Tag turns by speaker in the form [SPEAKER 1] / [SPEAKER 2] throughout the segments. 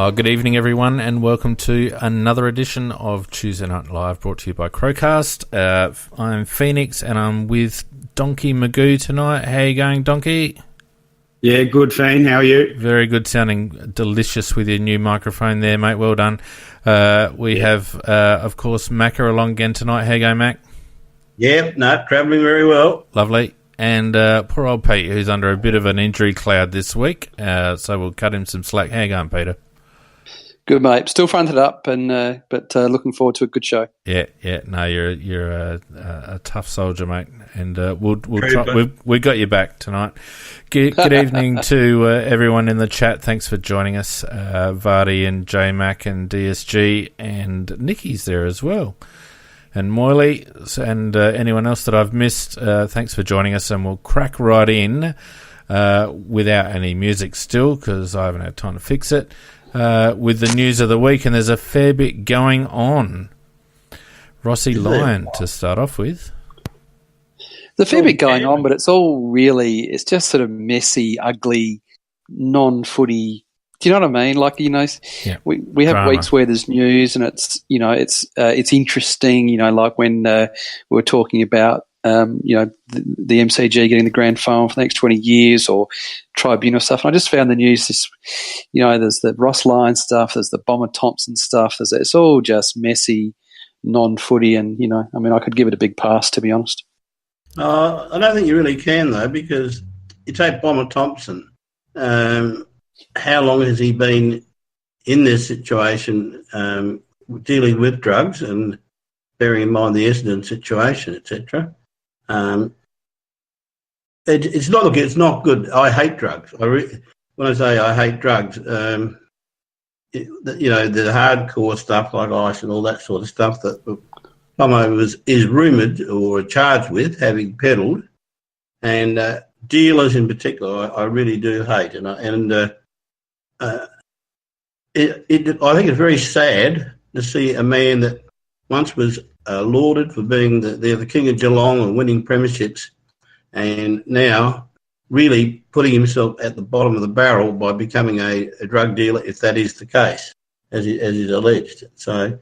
[SPEAKER 1] Good evening, everyone, and welcome to another edition of Tuesday Night Live, brought to you by CrowCast. I'm Phoenix, and I'm with Donkey Magoo tonight. How you going, Donkey?
[SPEAKER 2] Yeah, good, Fiend. How are you?
[SPEAKER 1] Very good, sounding delicious with your new microphone there, mate. Well done. We have, of course, Macca along again tonight. How you going, Mac?
[SPEAKER 3] Yeah, no, travelling very well.
[SPEAKER 1] Lovely. And poor old Pete, who's under a bit of an injury cloud this week, so we'll cut him some slack. How you going, Peter?
[SPEAKER 4] Good, mate. Still fronted up, and but looking forward to a good show.
[SPEAKER 1] Yeah. No, you're a tough soldier, mate, and we'll try. We got you back tonight. Good evening to everyone in the chat. Thanks for joining us, Vardy and J Mac and DSG, and Nikki's there as well, and Moyley, and anyone else that I've missed. Thanks for joining us, and we'll crack right in without any music still because I haven't had time to fix it. With the news of the week, and there's a fair bit going on. Rossi Lyon to start off with.
[SPEAKER 4] There's a fair bit going on, but it's just sort of messy, ugly, non-footy. Do you know what I mean? Like, you know,
[SPEAKER 1] yeah.
[SPEAKER 4] we have
[SPEAKER 1] Drama.
[SPEAKER 4] weeks where there's news and it's interesting, you know, like when we were talking about, the MCG getting the grand final for the next 20 years or tribunal stuff. And I just found the news, there's the Ross Lyon stuff, there's the Bomber Thompson stuff. It's all just messy, non-footy. And, I could give it a big pass, to be honest.
[SPEAKER 3] I don't think you really can, though, because you take Bomber Thompson. How long has he been in this situation dealing with drugs and bearing in mind the Essendon situation, etc.? It's not good. I hate drugs. When I say I hate drugs, the hardcore stuff like ice and all that sort of stuff that Tomo is rumoured or charged with having peddled, and dealers in particular, I really do hate. I think it's very sad to see a man that once was lauded for being the king of Geelong and winning premierships, and now really putting himself at the bottom of the barrel by becoming a drug dealer, if that is the case, as is alleged. So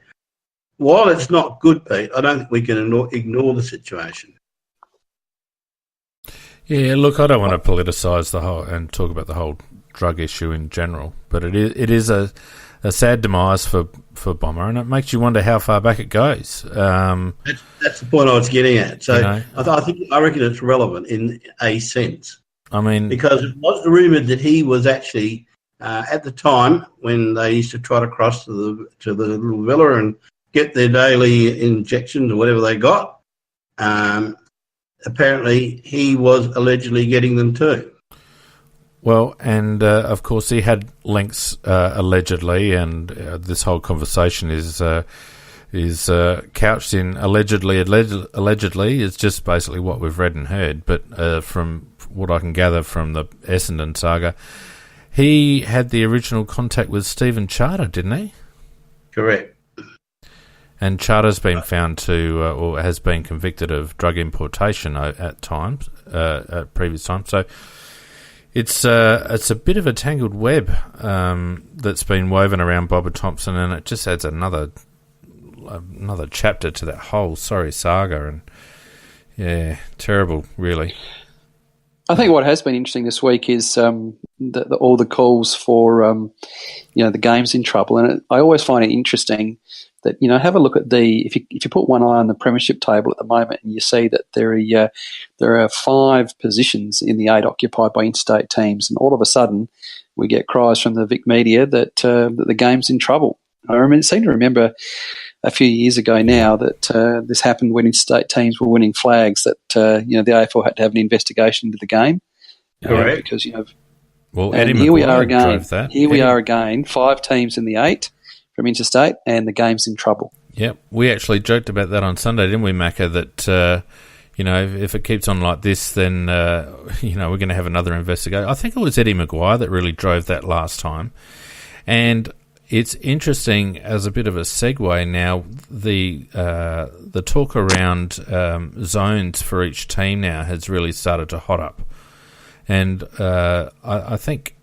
[SPEAKER 3] while it's not good, Pete, I don't think we can ignore the situation.
[SPEAKER 1] Yeah, look, I don't want to politicise the whole and talk about the whole drug issue in general, but it is a sad demise for Bomber, and it makes you wonder how far back it goes.
[SPEAKER 3] That's the point I was getting at. So I reckon it's relevant in a sense.
[SPEAKER 1] I mean,
[SPEAKER 3] because it was rumoured that he was actually at the time when they used to try to cross to the little villa and get their daily injections or whatever they got. Apparently, he was allegedly getting them too.
[SPEAKER 1] Well, and of course he had links allegedly, and this whole conversation is couched in allegedly. It's just basically what we've read and heard. But from what I can gather from the Essendon saga, he had the original contact with Stephen Charter, didn't he?
[SPEAKER 3] Correct.
[SPEAKER 1] And Charter's been found to, or has been convicted of drug importation at previous times. So it's a bit of a tangled web that's been woven around Bomber Thompson, and it just adds another chapter to that whole saga. And yeah, terrible, really.
[SPEAKER 4] I think what has been interesting this week is all the calls for the game's in trouble, and I always find it interesting that have a look at if you put one eye on the premiership table at the moment, and you see that there are 5 positions in the 8 occupied by interstate teams, and all of a sudden we get cries from the Vic media that the game's in trouble. I seem to remember a few years ago now that this happened when interstate teams were winning flags, that the AFL had to have an investigation into the game.
[SPEAKER 3] Correct.
[SPEAKER 4] Because
[SPEAKER 1] well,
[SPEAKER 4] and
[SPEAKER 1] Eddie
[SPEAKER 4] here we are
[SPEAKER 1] McGuire
[SPEAKER 4] again.
[SPEAKER 1] drove that.
[SPEAKER 4] We are again, 5 teams in the 8 from interstate, and the game's in trouble.
[SPEAKER 1] Yep, we actually joked about that on Sunday, didn't we, Macca? That if it keeps on like this, then we're going to have another investigation. I think it was Eddie McGuire that really drove that last time, and it's interesting as a bit of a segue now. The talk around zones for each team now has really started to hot up, and I think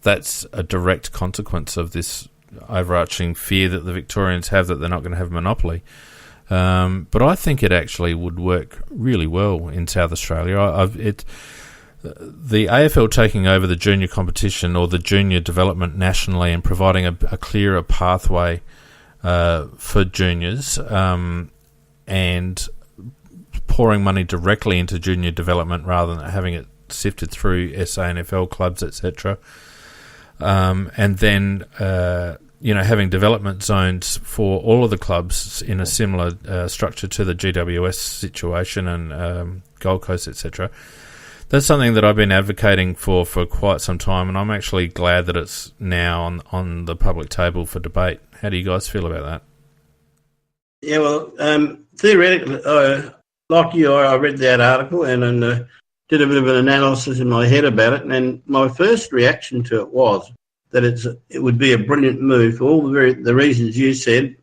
[SPEAKER 1] that's a direct consequence of this overarching fear that the Victorians have that they're not going to have a monopoly. But I think it actually would work really well in South Australia. The AFL taking over the junior competition or the junior development nationally and providing a clearer pathway for juniors and pouring money directly into junior development rather than having it sifted through SANFL clubs, etc. And then having development zones for all of the clubs in a similar structure to the GWS situation and Gold Coast, etc. That's something that I've been advocating for quite some time, and I'm actually glad that it's now on the public table for debate. How do you guys feel about that?
[SPEAKER 3] Yeah, well, theoretically, like you, I read that article and did a bit of an analysis in my head about it, and my first reaction to it was that it would be a brilliant move for all the reasons you said,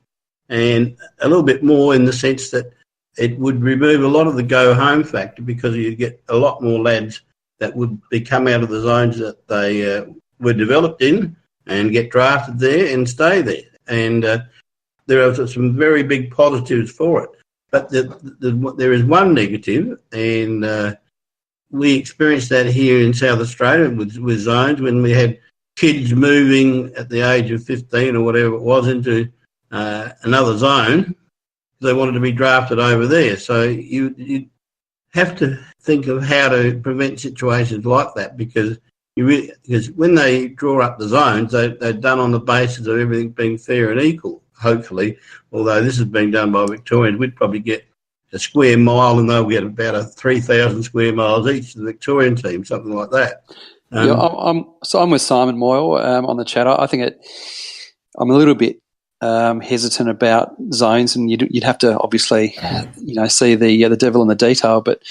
[SPEAKER 3] and a little bit more in the sense that it would remove a lot of the go-home factor because you get a lot more lads that would come out of the zones that they were developed in and get drafted there and stay there. And there are some very big positives for it. But there is one negative, and we experienced that here in South Australia with zones when we had kids moving at the age of 15 or whatever it was into another zone. They wanted to be drafted over there. So you have to think of how to prevent situations like that because when they draw up the zones, they're done on the basis of everything being fair and equal, hopefully. Although this is being done by Victorians, we'd probably get a square mile and they'll get about 3,000 square miles each, the Victorian team, something like that.
[SPEAKER 4] I'm with Simon Moyle on the chat. I think I'm a little bit hesitant about zones, and you'd have to obviously, see the devil in the detail. But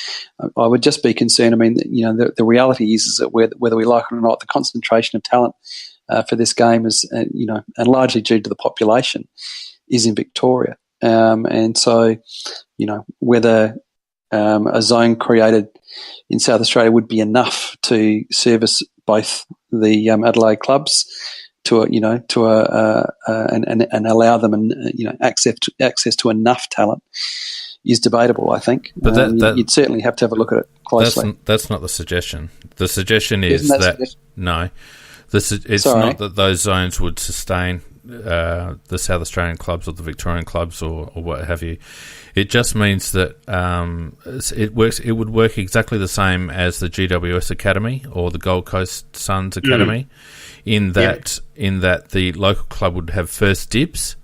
[SPEAKER 4] I would just be concerned. I mean, the reality is that whether we like it or not, the concentration of talent for this game is, and largely due to the population, is in Victoria. And so, whether a zone created in South Australia would be enough to service both the Adelaide clubs and allow them access to enough talent is debatable, I think. But you'd certainly have to have a look at it closely.
[SPEAKER 1] That's not the suggestion. The suggestion is not that those zones would sustain the South Australian clubs or the Victorian clubs or what have you. It just means that it would work exactly the same as the GWS Academy or the Gold Coast Suns Academy. In that the local club would have first dibs,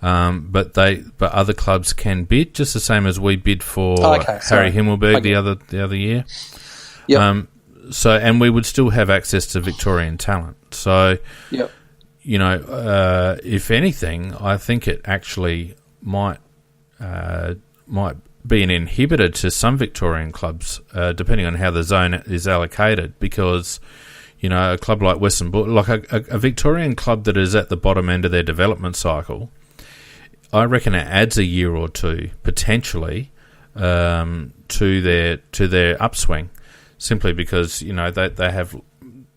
[SPEAKER 1] but other clubs can bid just the same as we bid for Harry Himmelberg the other year. Yep. And we would still have access to Victorian talent. So, if anything, I think it actually might be an inhibitor to some Victorian clubs, depending on how the zone is allocated, because a club like Western Bull, like a Victorian club that is at the bottom end of their development cycle, I reckon it adds a year or two potentially to their upswing, simply because they have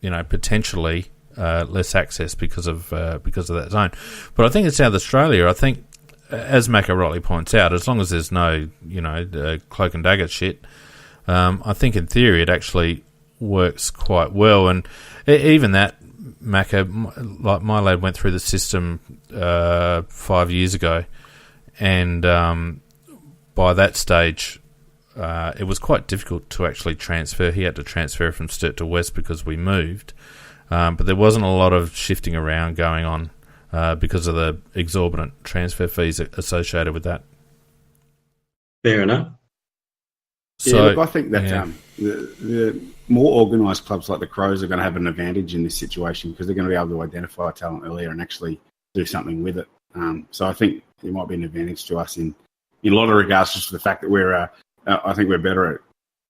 [SPEAKER 1] potentially less access because of that zone. But I think in South Australia, as Macca rightly points out, as long as there's no cloak and dagger shit, I think in theory it actually works quite well. And even that, Macca, like my lad went through the system 5 years ago, and by that stage it was quite difficult to actually transfer. He had to transfer from Sturt to West because we moved, but there wasn't a lot of shifting around going on because of the exorbitant transfer fees associated with that.
[SPEAKER 3] Fair enough.
[SPEAKER 2] I think that the more organised clubs like the Crows are going to have an advantage in this situation because they're going to be able to identify talent earlier and actually do something with it. So I think it might be an advantage to us in a lot of regards, just for the fact that I think we're better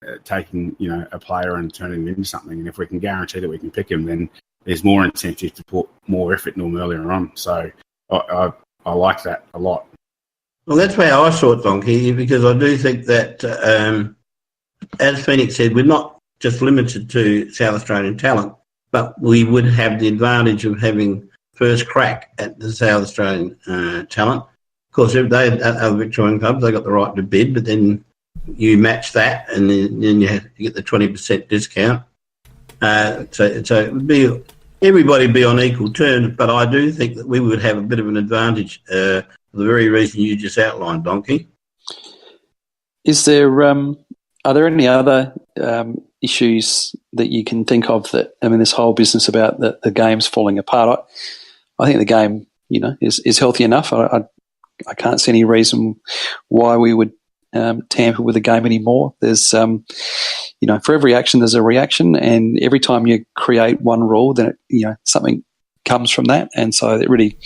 [SPEAKER 2] at taking a player and turning him into something. And if we can guarantee that we can pick him, then there's more incentive to put more effort in them earlier on. So I like that a lot.
[SPEAKER 3] Well, that's how I saw it, Donkey, because I do think that, as Phoenix said, we're not just limited to South Australian talent. but we would have the advantage of having first crack at the South Australian talent. Of course, if they other Victorian clubs, they got the right to bid, but then you match that, and then you get the 20% discount. So it would be everybody be on equal terms, but I do think that we would have a bit of an advantage for the very reason you just outlined, Donkey.
[SPEAKER 4] Is there are there any other issues that you can think of that, I mean, this whole business about the game's falling apart? I think the game, is healthy enough. I can't see any reason why we would tamper with the game anymore. There's, for every action there's a reaction, and every time you create one rule, then something comes from that. And so it really,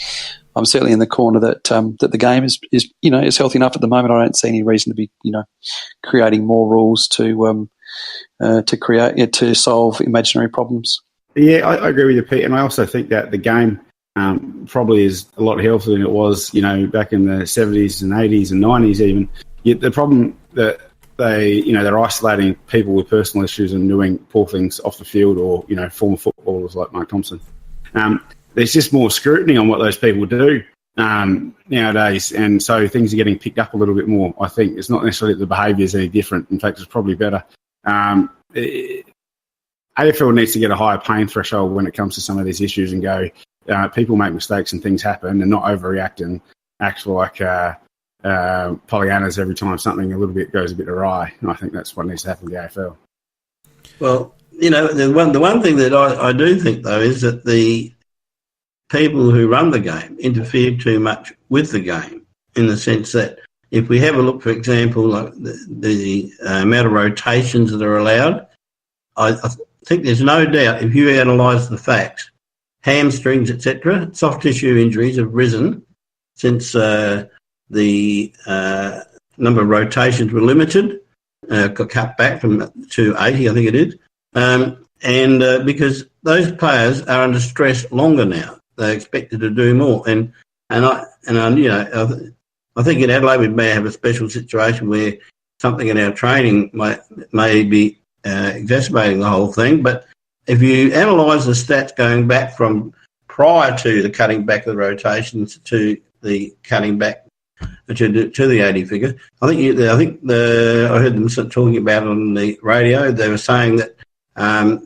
[SPEAKER 4] I'm certainly in the corner that the game is healthy enough at the moment. I don't see any reason to be creating more rules to solve imaginary problems.
[SPEAKER 2] Yeah, I agree with you, Pete, and I also think that the game probably is a lot healthier than it was, back in the 70s and 80s and 90s even. Yet the problem that they're isolating people with personal issues and doing poor things off the field, or, former footballers like Mark Thompson. There's just more scrutiny on what those people do nowadays, and so things are getting picked up a little bit more. I think it's not necessarily that the behaviour is any different. In fact, it's probably better. AFL needs to get a higher pain threshold when it comes to some of these issues and go, people make mistakes and things happen, and not overreact and act like Pollyannas every time something a little bit goes a bit awry. And I think that's what needs to happen to the AFL.
[SPEAKER 3] Well, the one thing that I do think, though, is that the people who run the game interfere too much with the game, in the sense that if we have a look, for example, like the amount of rotations that are allowed, I think there's no doubt, if you analyse the facts, hamstrings, etc., soft tissue injuries have risen since the number of rotations were limited, got cut back from to 80, I think it is, and because those players are under stress longer now, they're expected to do more, and I think in Adelaide we may have a special situation where something in our training may be exacerbating the whole thing. But if you analyse the stats going back from prior to the cutting back of the rotations to the cutting back to the 80 figure, I heard them talking about it on the radio. They were saying that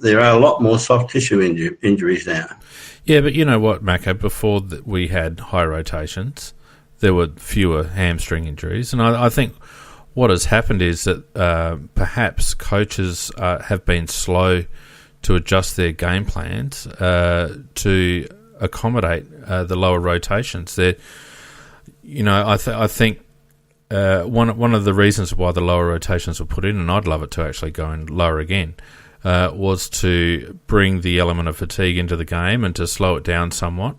[SPEAKER 3] there are a lot more soft tissue injuries now.
[SPEAKER 1] Yeah, but you know what, Mako, before we had high rotations, there were fewer hamstring injuries. And I think what has happened is that perhaps coaches have been slow to adjust their game plans to accommodate the lower rotations. I think one of the reasons why the lower rotations were put in, and I'd love it to actually go in lower again, was to bring the element of fatigue into the game and to slow it down somewhat.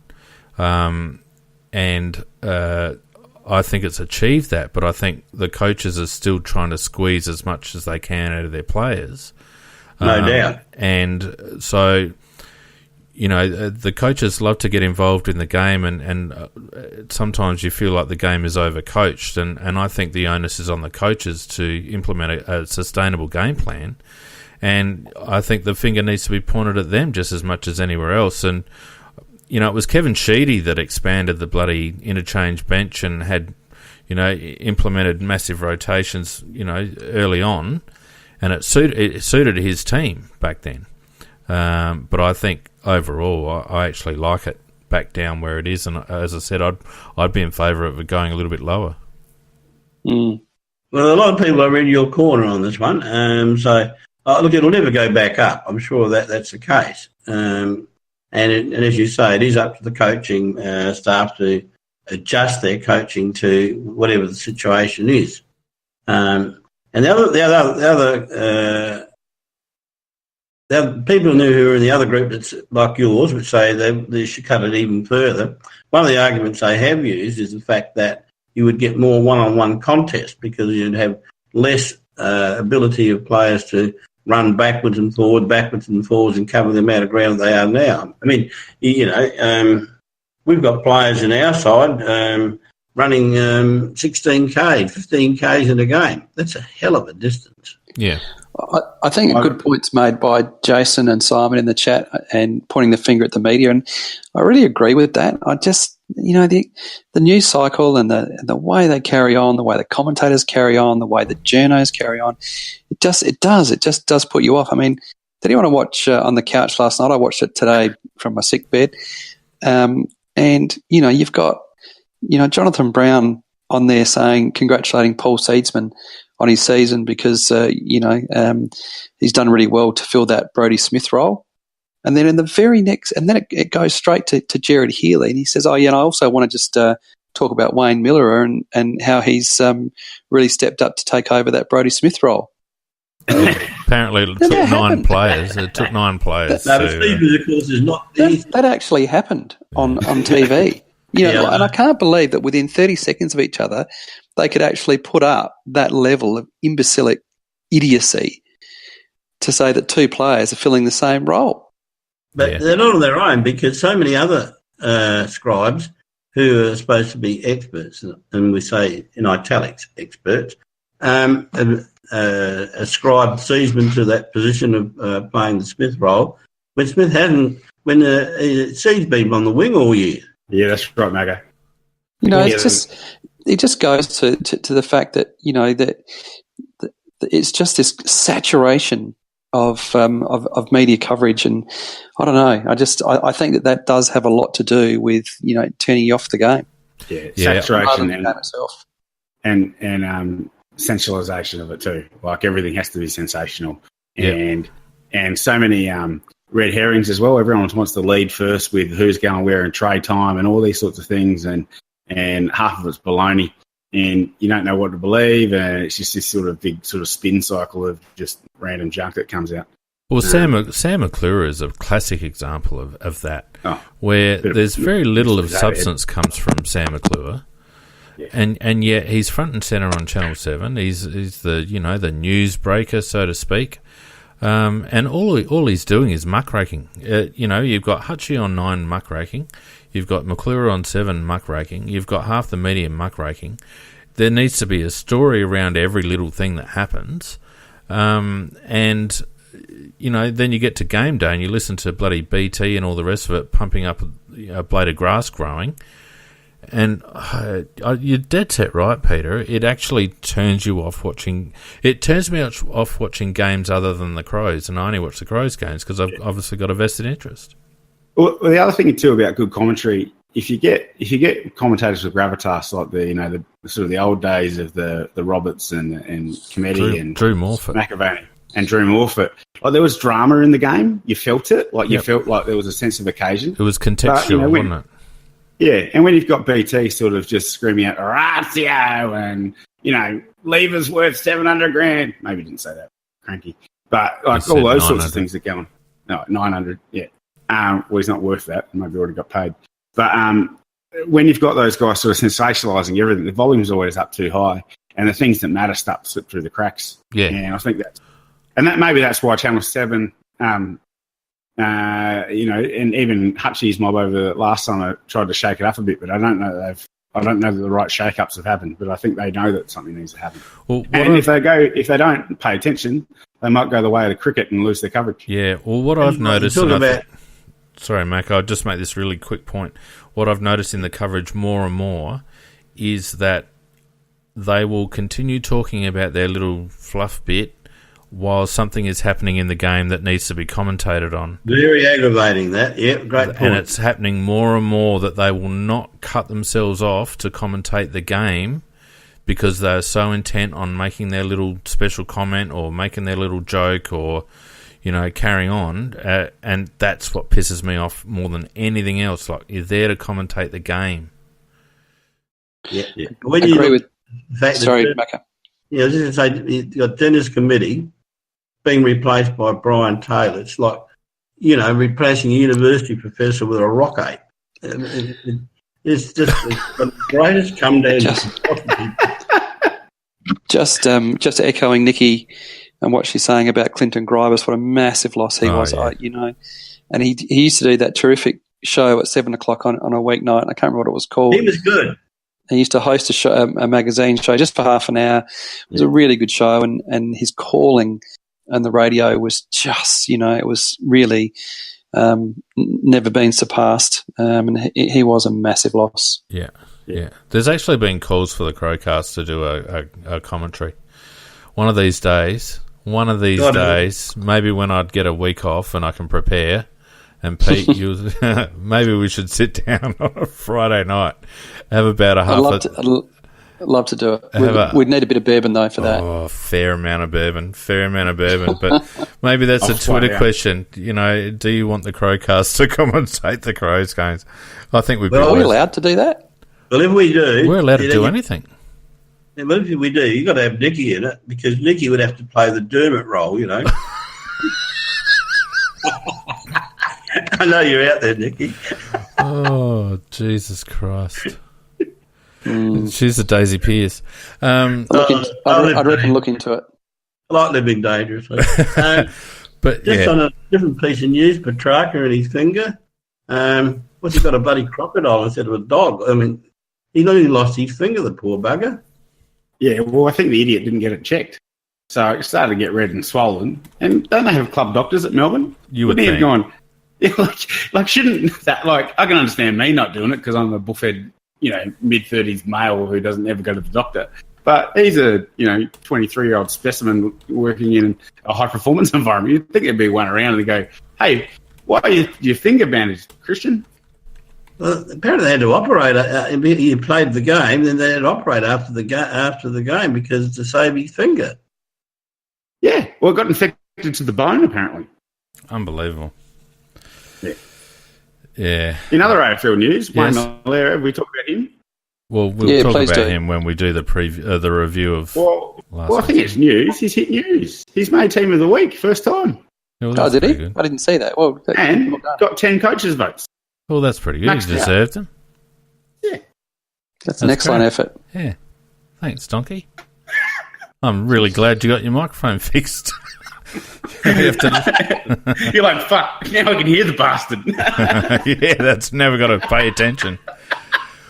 [SPEAKER 1] And I think it's achieved that, but I think the coaches are still trying to squeeze as much as they can out of their players.
[SPEAKER 3] No doubt.
[SPEAKER 1] And so, the coaches love to get involved in the game, and sometimes you feel like the game is overcoached, and I think the onus is on the coaches to implement a sustainable game plan. And I think the finger needs to be pointed at them just as much as anywhere else. And, it was Kevin Sheedy that expanded the bloody interchange bench and had, implemented massive rotations, early on. And it suited his team back then. But I think overall I actually like it back down where it is. And as I said, I'd be in favour of it going a little bit lower.
[SPEAKER 3] Mm. Well, a lot of people are in your corner on this one. Look, it'll never go back up. I'm sure that's the case. And as you say, it is up to the coaching staff to adjust their coaching to whatever the situation is. And the other people who are in the other group that's like yours, which say they should cut it even further. One of the arguments they have used is the fact that you would get more one-on-one contests because you'd have less ability of players to run backwards and forwards and cover the amount of ground they are now. I mean, we've got players in our side running 16K, 15Ks in a game. That's a hell of a distance.
[SPEAKER 1] Yeah.
[SPEAKER 4] I think a good point's made by Jason and Simon in the chat and pointing the finger at the media, and I really agree with that. I just, the news cycle and the way they carry on, the way the commentators carry on, the way the journos carry on, it just does put you off. I mean, did anyone watch on the couch last night? I watched it today from my sick bed, and you've got Jonathan Brown on there saying, congratulating Paul Seedsman on his season because, he's done really well to fill that Brodie Smith role. And then in the very next, and then it goes straight to Jared Healy, and he says, I also want to just talk about Wayne Miller and how he's really stepped up to take over that Brodie Smith role.
[SPEAKER 1] Apparently it took 9 players. It took 9 players.
[SPEAKER 3] Stevens, of course, is not...
[SPEAKER 4] That actually happened on TV. And I can't believe that within 30 seconds of each other, they could actually put up that level of imbecilic idiocy to say that 2 players are filling the same role.
[SPEAKER 3] But they're not on their own, because so many other scribes who are supposed to be experts, and we say in italics experts, ascribed Seedsman to that position of playing the Smith role when Smith hadn't, when Seed's been on the wing all year.
[SPEAKER 2] Yeah, that's right, Mago.
[SPEAKER 4] It just goes to the fact that that it's just this saturation of media coverage, and I don't know. I think that does have a lot to do with turning you off the game.
[SPEAKER 2] Yeah, saturation and sensationalisation of it too. Like everything has to be sensational, and so many red herrings as well. Everyone wants to lead first with who's going where in trade time and all these sorts of things, and half of it's baloney, and you don't know what to believe, and it's just this sort of big sort of spin cycle of just random junk that comes out.
[SPEAKER 1] Well, Sam McClure is a classic example of that, where there's very little of substance comes from Sam McClure. Yeah. And yet he's front and centre on Channel 7. He's the the newsbreaker, so to speak. And all he's doing is muckraking. You've got Hutchie on 9 muckraking, you've got McClure on 7 muckraking, you've got half the media muckraking. There needs to be a story around every little thing that happens, and then you get to game day and you listen to bloody BT and all the rest of it pumping up a blade of grass growing. And you're dead set right, Peter. It actually turns you off watching. It turns me off watching games other than the Crows, and I only watch the Crows games because I've obviously got a vested interest. Well,
[SPEAKER 2] the other thing too about good commentary, if you get commentators with gravitas like the sort of the old days of the Roberts and Commentating and
[SPEAKER 1] Drew Morfitt,
[SPEAKER 2] McAvaney and Drew Morfitt, like there was drama in the game. You felt it, you felt like there was a sense of occasion.
[SPEAKER 1] It was contextual, wasn't it?
[SPEAKER 2] Yeah, and when you've got BT sort of just screaming out "Oratio" and Lever's worth $700,000, maybe he didn't say that, cranky, but like all those sorts of things are going. No, 900, yeah. Well, he's not worth that. Maybe already got paid. But when you've got those guys sort of sensationalising everything, the volume's always up too high, and the things that matter slip through the cracks.
[SPEAKER 1] Yeah,
[SPEAKER 2] and I think maybe that's why Channel 7. And even Hutchie's mob over the last summer tried to shake it up a bit, but I don't know that the right shake-ups have happened. But I think they know that something needs to happen. Well, and if they don't pay attention, they might go the way of the cricket and lose their coverage.
[SPEAKER 1] Yeah. Well, what I've noticed, sorry, Mac, I'll just make this really quick point. What I've noticed in the coverage more and more is that they will continue talking about their little fluff bit while something is happening in the game that needs to be commentated on.
[SPEAKER 3] Very aggravating, that. Yeah, great point.
[SPEAKER 1] And it's happening more and more that they will not cut themselves off to commentate the game because they're so intent on making their little special comment or making their little joke or, carrying on. And that's what pisses me off more than anything else. Like, you're there to commentate the game.
[SPEAKER 3] Yeah.
[SPEAKER 4] When I agree with... Sorry, Macca.
[SPEAKER 3] Yeah, I was just going to say, you've got Dennis Committee being replaced by Brian Taylor. It's like, replacing a university professor with a rock ape. It's just the greatest come down.
[SPEAKER 4] Just echoing Nikki and what she's saying about Clinton Gribus, what a massive loss he was.
[SPEAKER 1] Yeah.
[SPEAKER 4] And he used to do that terrific show at 7:00 on a weeknight. I can't remember what it was called.
[SPEAKER 3] He was good.
[SPEAKER 4] He used to host a magazine show just for half an hour. It was a really good show, and his calling and the radio was just, it was really never been surpassed. And he was a massive loss.
[SPEAKER 1] Yeah. There's actually been calls for the CrowCast to do a commentary. One of these days, maybe when I'd get a week off and I can prepare. And Pete, maybe we should sit down on a Friday night, have about a half.
[SPEAKER 4] I'd love to do it. We'd need a bit of bourbon though for that.
[SPEAKER 1] Oh, fair amount of bourbon. But maybe that's a Twitter question. Do you want the CrowCast to commentate the Crows games? I think we'd be.
[SPEAKER 4] Are we allowed to do that?
[SPEAKER 3] Well, if we do,
[SPEAKER 1] we're allowed to do anything.
[SPEAKER 3] Yeah, but if we do, you've got to have Nicky in it because Nicky would have to play the Dermot role, I know you're out there, Nicky.
[SPEAKER 1] Oh, Jesus Christ. She's a Daisy Pierce.
[SPEAKER 4] I'd reckon look into it.
[SPEAKER 3] I like living dangerously.
[SPEAKER 1] But
[SPEAKER 3] just on a different piece of news, Petrarca and his finger. What's he got, a bloody crocodile instead of a dog? I mean, he nearly lost his finger, the poor bugger.
[SPEAKER 2] Yeah, well, I think the idiot didn't get it checked. So it started to get red and swollen. And don't they have club doctors at Melbourne?
[SPEAKER 1] You would think.
[SPEAKER 2] Have gone, shouldn't that, I can understand me not doing it because I'm a bullfed, mid-30s male who doesn't ever go to the doctor. But he's a, 23-year-old specimen working in a high-performance environment. You'd think there'd be one around and they go, hey, why are your finger bandaged, Christian?
[SPEAKER 3] Well, apparently they had to operate. He played the game, then they had to operate after the game because to save his finger.
[SPEAKER 2] Yeah, well, it got infected to the bone, apparently.
[SPEAKER 1] Unbelievable.
[SPEAKER 2] Yeah.
[SPEAKER 1] Yeah.
[SPEAKER 2] In other AFL news, Wayne Malera, have we talked about him?
[SPEAKER 1] Well, we'll talk about him when we do the review of last
[SPEAKER 2] I think it's news. He's hit news. He's made Team of the Week, first time.
[SPEAKER 1] Well,
[SPEAKER 4] did he?
[SPEAKER 1] Good.
[SPEAKER 4] I didn't see that. Well,
[SPEAKER 2] and got 10 coaches' votes.
[SPEAKER 1] Well, that's pretty good. He deserved them.
[SPEAKER 2] Yeah.
[SPEAKER 4] That's an excellent effort.
[SPEAKER 1] Yeah. Thanks, Donkey. I'm really glad you got your microphone fixed.
[SPEAKER 2] You're like, fuck, now I can hear the bastard.
[SPEAKER 1] Yeah, that's never got to pay attention.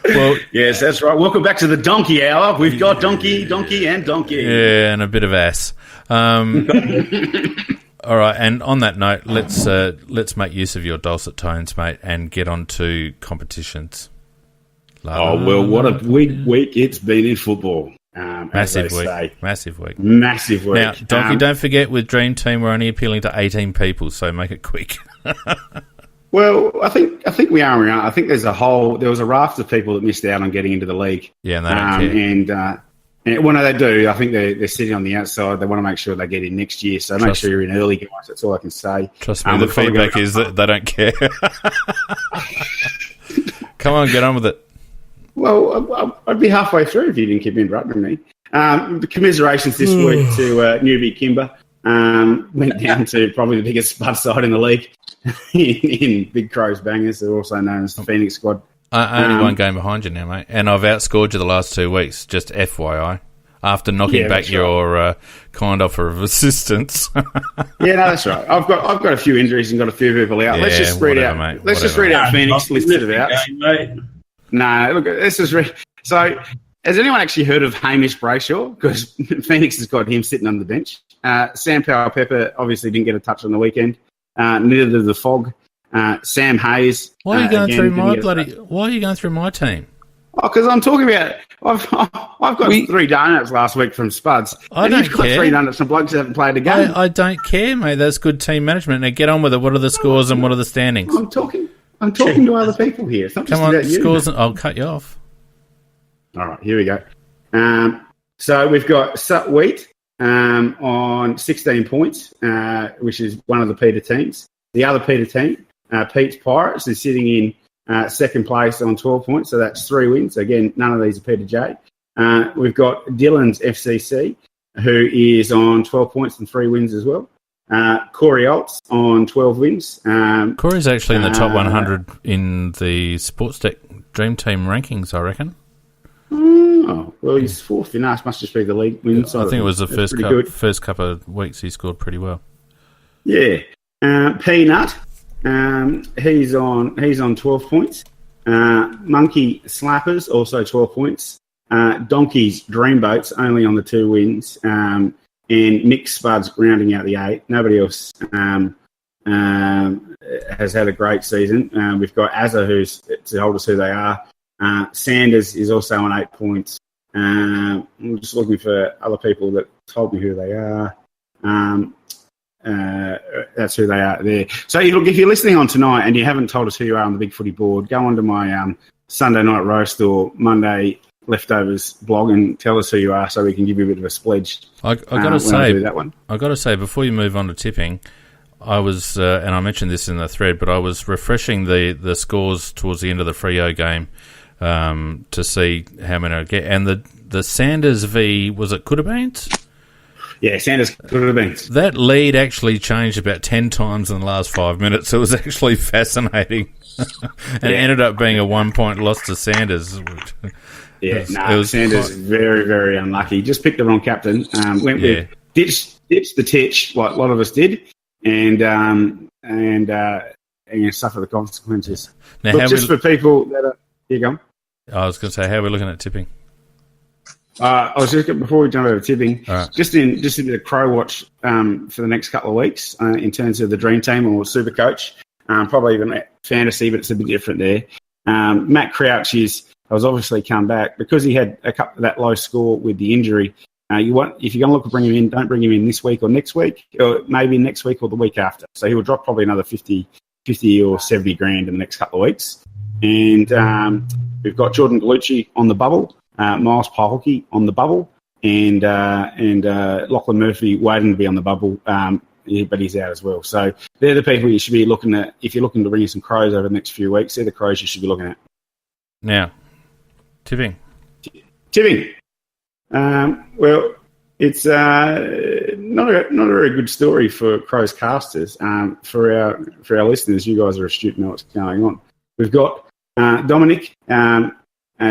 [SPEAKER 1] Well,
[SPEAKER 2] yes, that's right. Welcome back to the Donkey Hour. We've got Donkey, and Donkey.
[SPEAKER 1] Yeah, and a bit of ass. All right, and on that note, let's make use of your dulcet tones, mate, and get on to competitions.
[SPEAKER 2] What a week it's been in football.
[SPEAKER 1] Massive week.
[SPEAKER 2] Massive week.
[SPEAKER 1] Now, Donkey, don't forget, with Dream Team, we're only appealing to 18 people, so make it quick.
[SPEAKER 2] Well, I think we are. I think there was a raft of people that missed out on getting into the league.
[SPEAKER 1] Yeah, and they don't care.
[SPEAKER 2] And when they do, I think they're sitting on the outside. They want to make sure they get in next year. So make sure you're in early, guys. That's all I can say.
[SPEAKER 1] Trust me, the feedback is that they don't care. Come on, get on with it.
[SPEAKER 2] Well, I'd be halfway through if you didn't keep interrupting me. Commiserations this week to newbie Kimber. Went down to probably the biggest spud side in the league in Big Crows Bangers. They're also known as the Phoenix Squad.
[SPEAKER 1] Only one game behind you now, mate. And I've outscored you the last 2 weeks, just FYI, after knocking back your kind offer of assistance.
[SPEAKER 2] Yeah, no, that's right. I've got a few injuries and got a few people out. Let's just read out. Mate, let's just read out Phoenix listed it out. No, look, this is so. Has anyone actually heard of Hamish Brayshaw? Because Phoenix has got him sitting on the bench. Sam Powell-Pepper obviously didn't get a touch on the weekend. Neither did the Fog. Sam Hayes.
[SPEAKER 1] Why are you going through my Why are you going through my team?
[SPEAKER 2] Oh, because I'm talking about. I've got 3 donuts last week from Spuds.
[SPEAKER 1] I don't care.
[SPEAKER 2] You've got 3 donuts from blokes who haven't played a game.
[SPEAKER 1] I don't care, mate. That's good team management. Now get on with it. What are the scores and what are the standings?
[SPEAKER 2] I'm talking to other people here. It's not just about you.
[SPEAKER 1] Scores. I'll cut you off.
[SPEAKER 2] All right, here we go. So we've got Sut Wheat on 16 points, which is one of the Peter teams. The other Peter team, Pete's Pirates, is sitting in second place on 12 points, so that's 3 wins. Again, none of these are Peter J. We've got Dylan's FCC, who is on 12 points and 3 wins as well. Corey Altz on 12 wins.
[SPEAKER 1] Corey's actually in the top 100 in the Sports Tech Dream Team rankings, I reckon.
[SPEAKER 2] Oh, well, he's fourth in us. Must just be the league win.
[SPEAKER 1] I think it was the first couple of weeks he scored pretty well.
[SPEAKER 2] Yeah. Peanut, he's on 12 points. Monkey Slappers, also 12 points. Donkey's Dreamboats, only on the 2 wins. And Mick Spuds rounding out the 8. Nobody else has had a great season. We've got Azza, who's told us who they are. Sanders is also on 8 points. I'm just looking for other people that told me who they are. That's who they are there. So look, if you're listening on tonight and you haven't told us who you are on the Big Footy board, go onto my Sunday night roast or Monday leftovers blog and tell us who you are so we can give you a bit of a spledge.
[SPEAKER 1] I got to say, before you move on to tipping, I was, and I mentioned this in the thread, but I was refreshing the scores towards the end of the Freo game to see how many I get. And the Sanders v. was it Coulterbeans?
[SPEAKER 2] Yeah, Sanders Coulterbeans.
[SPEAKER 1] That lead actually changed about 10 times in the last 5 minutes. It was actually fascinating. And it ended up being a 1 point loss to Sanders.
[SPEAKER 2] Sanders very, very unlucky. Just picked the wrong captain. Went with ditched the titch like a lot of us did, and suffer the consequences.
[SPEAKER 1] Now,
[SPEAKER 2] but just for people that are here, go.
[SPEAKER 1] I was going to say, how are we looking at tipping?
[SPEAKER 2] I was just before we jump over to tipping,
[SPEAKER 1] right.
[SPEAKER 2] just a bit of Crow watch for the next couple of weeks in terms of the Dream Team or Super Coach, probably even fantasy, but it's a bit different there. Matt Crouch has obviously come back because he had that low score with the injury. If you're going to look to bring him in, don't bring him in this week or next week, or maybe next week or the week after. So he will drop probably another 50 or 70 grand in the next couple of weeks. And we've got Jordan Gallucci on the bubble. Miles Paholke on the bubble, and Lachlan Murphy waiting to be on the bubble, but he's out as well. So they're the people you should be looking at if you're looking to bring in some Crows over the next few weeks. They're the Crows you should be looking at.
[SPEAKER 1] Now, tipping.
[SPEAKER 2] Well, it's not a very good story for Crows casters. For our listeners, you guys are astute and know what's going on. We've got Dominic.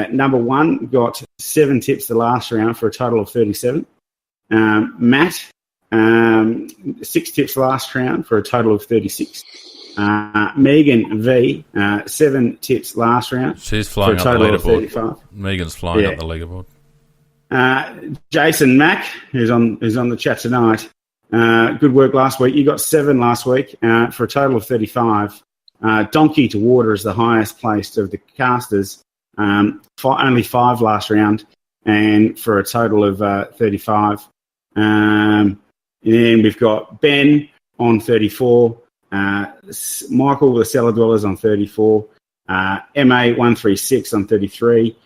[SPEAKER 2] Number 1 got 7 tips the last round for a total of 37. Matt, 6 tips last round for a total of 36. Megan V, 7 tips last round.
[SPEAKER 1] She's flying
[SPEAKER 2] for a total of 35.
[SPEAKER 1] Megan's flying up the leaderboard.
[SPEAKER 2] Jason Mack, who's on the chat tonight. Good work last week. You got 7 last week for a total of 35. Donkey to Water is the highest placed of the casters. Only 5 last round, and for a total of 35. And then we've got Ben on 34, Michael the Cellar Dwellers on 34, MA136 on 33,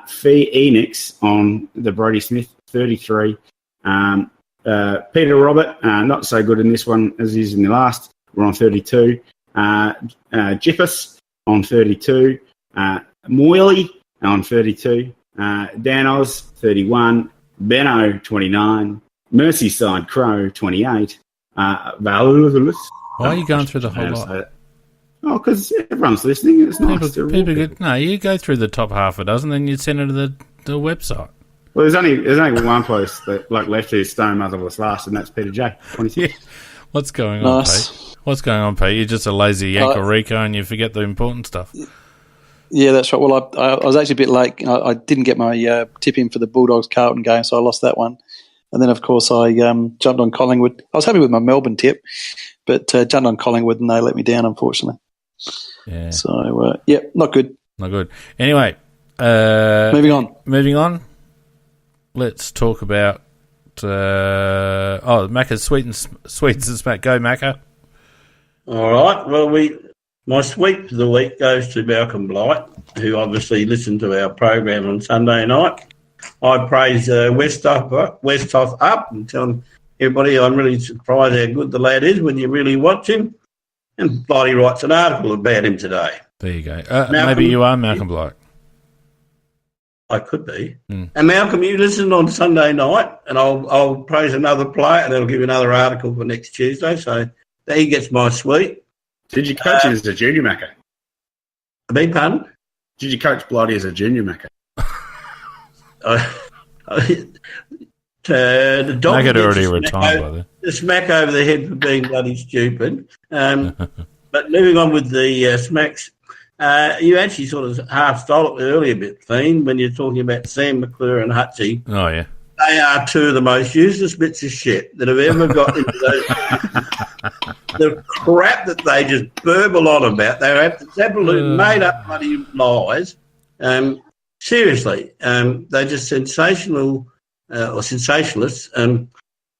[SPEAKER 2] Fee Enix on the Brodie Smith 33, Peter Robert, not so good in this one as he is in the last, we're on 32, Jippus on 32, Moyley on 32, Dan Oz 31, Benno 29, Merseyside Crow 28, Valulus.
[SPEAKER 1] Why are you going through the whole lot?
[SPEAKER 2] Oh, because everyone's listening. It's nice.
[SPEAKER 1] You go through the top half a dozen, then you send it to the website.
[SPEAKER 2] Well, there's only one post that left whose stone mother was last, and that's Peter J. 26.
[SPEAKER 1] Yeah. What's going on, Pete? What's going on, Pete? You're just a lazy Yanko Rico and you forget the important stuff.
[SPEAKER 4] Yeah, that's right. Well, I was actually a bit late. I didn't get my tip in for the Bulldogs-Carlton game, so I lost that one. And then, of course, I jumped on Collingwood. I was happy with my Melbourne tip, but jumped on Collingwood and they let me down, unfortunately.
[SPEAKER 1] Yeah.
[SPEAKER 4] So, not good.
[SPEAKER 1] Not good. Anyway.
[SPEAKER 4] Moving on.
[SPEAKER 1] Let's talk about Macca's Sweets and Smack. Go, Macca.
[SPEAKER 3] All right. Well, my sweep for the week goes to Malcolm Blight, who obviously listened to our program on Sunday night. I praise Westhoff up and tell everybody I'm really surprised how good the lad is when you really watch him. And Blighty writes an article about him today.
[SPEAKER 1] There you go. Maybe you are Malcolm Blight.
[SPEAKER 3] I could be. And Malcolm, you listened on Sunday night, and I'll praise another player, and it'll give you another article for next Tuesday. So there he gets my sweep.
[SPEAKER 2] Did you coach him as a junior Macca?
[SPEAKER 3] I beg pardon?
[SPEAKER 2] Did you coach Blighty as a junior Macca?
[SPEAKER 3] The dog
[SPEAKER 1] Macca already retired by then.
[SPEAKER 3] The smack over the head for being bloody stupid. But moving on with the smacks, you actually sort of half stole it earlier a bit, Fiend, when you're talking about Sam McClure and Hutchie.
[SPEAKER 1] Oh, yeah.
[SPEAKER 3] They are two of the most useless bits of shit that have ever got into those. The crap that they just burble on about. They're absolute made-up bloody lies. Seriously, they're just sensational or sensationalists.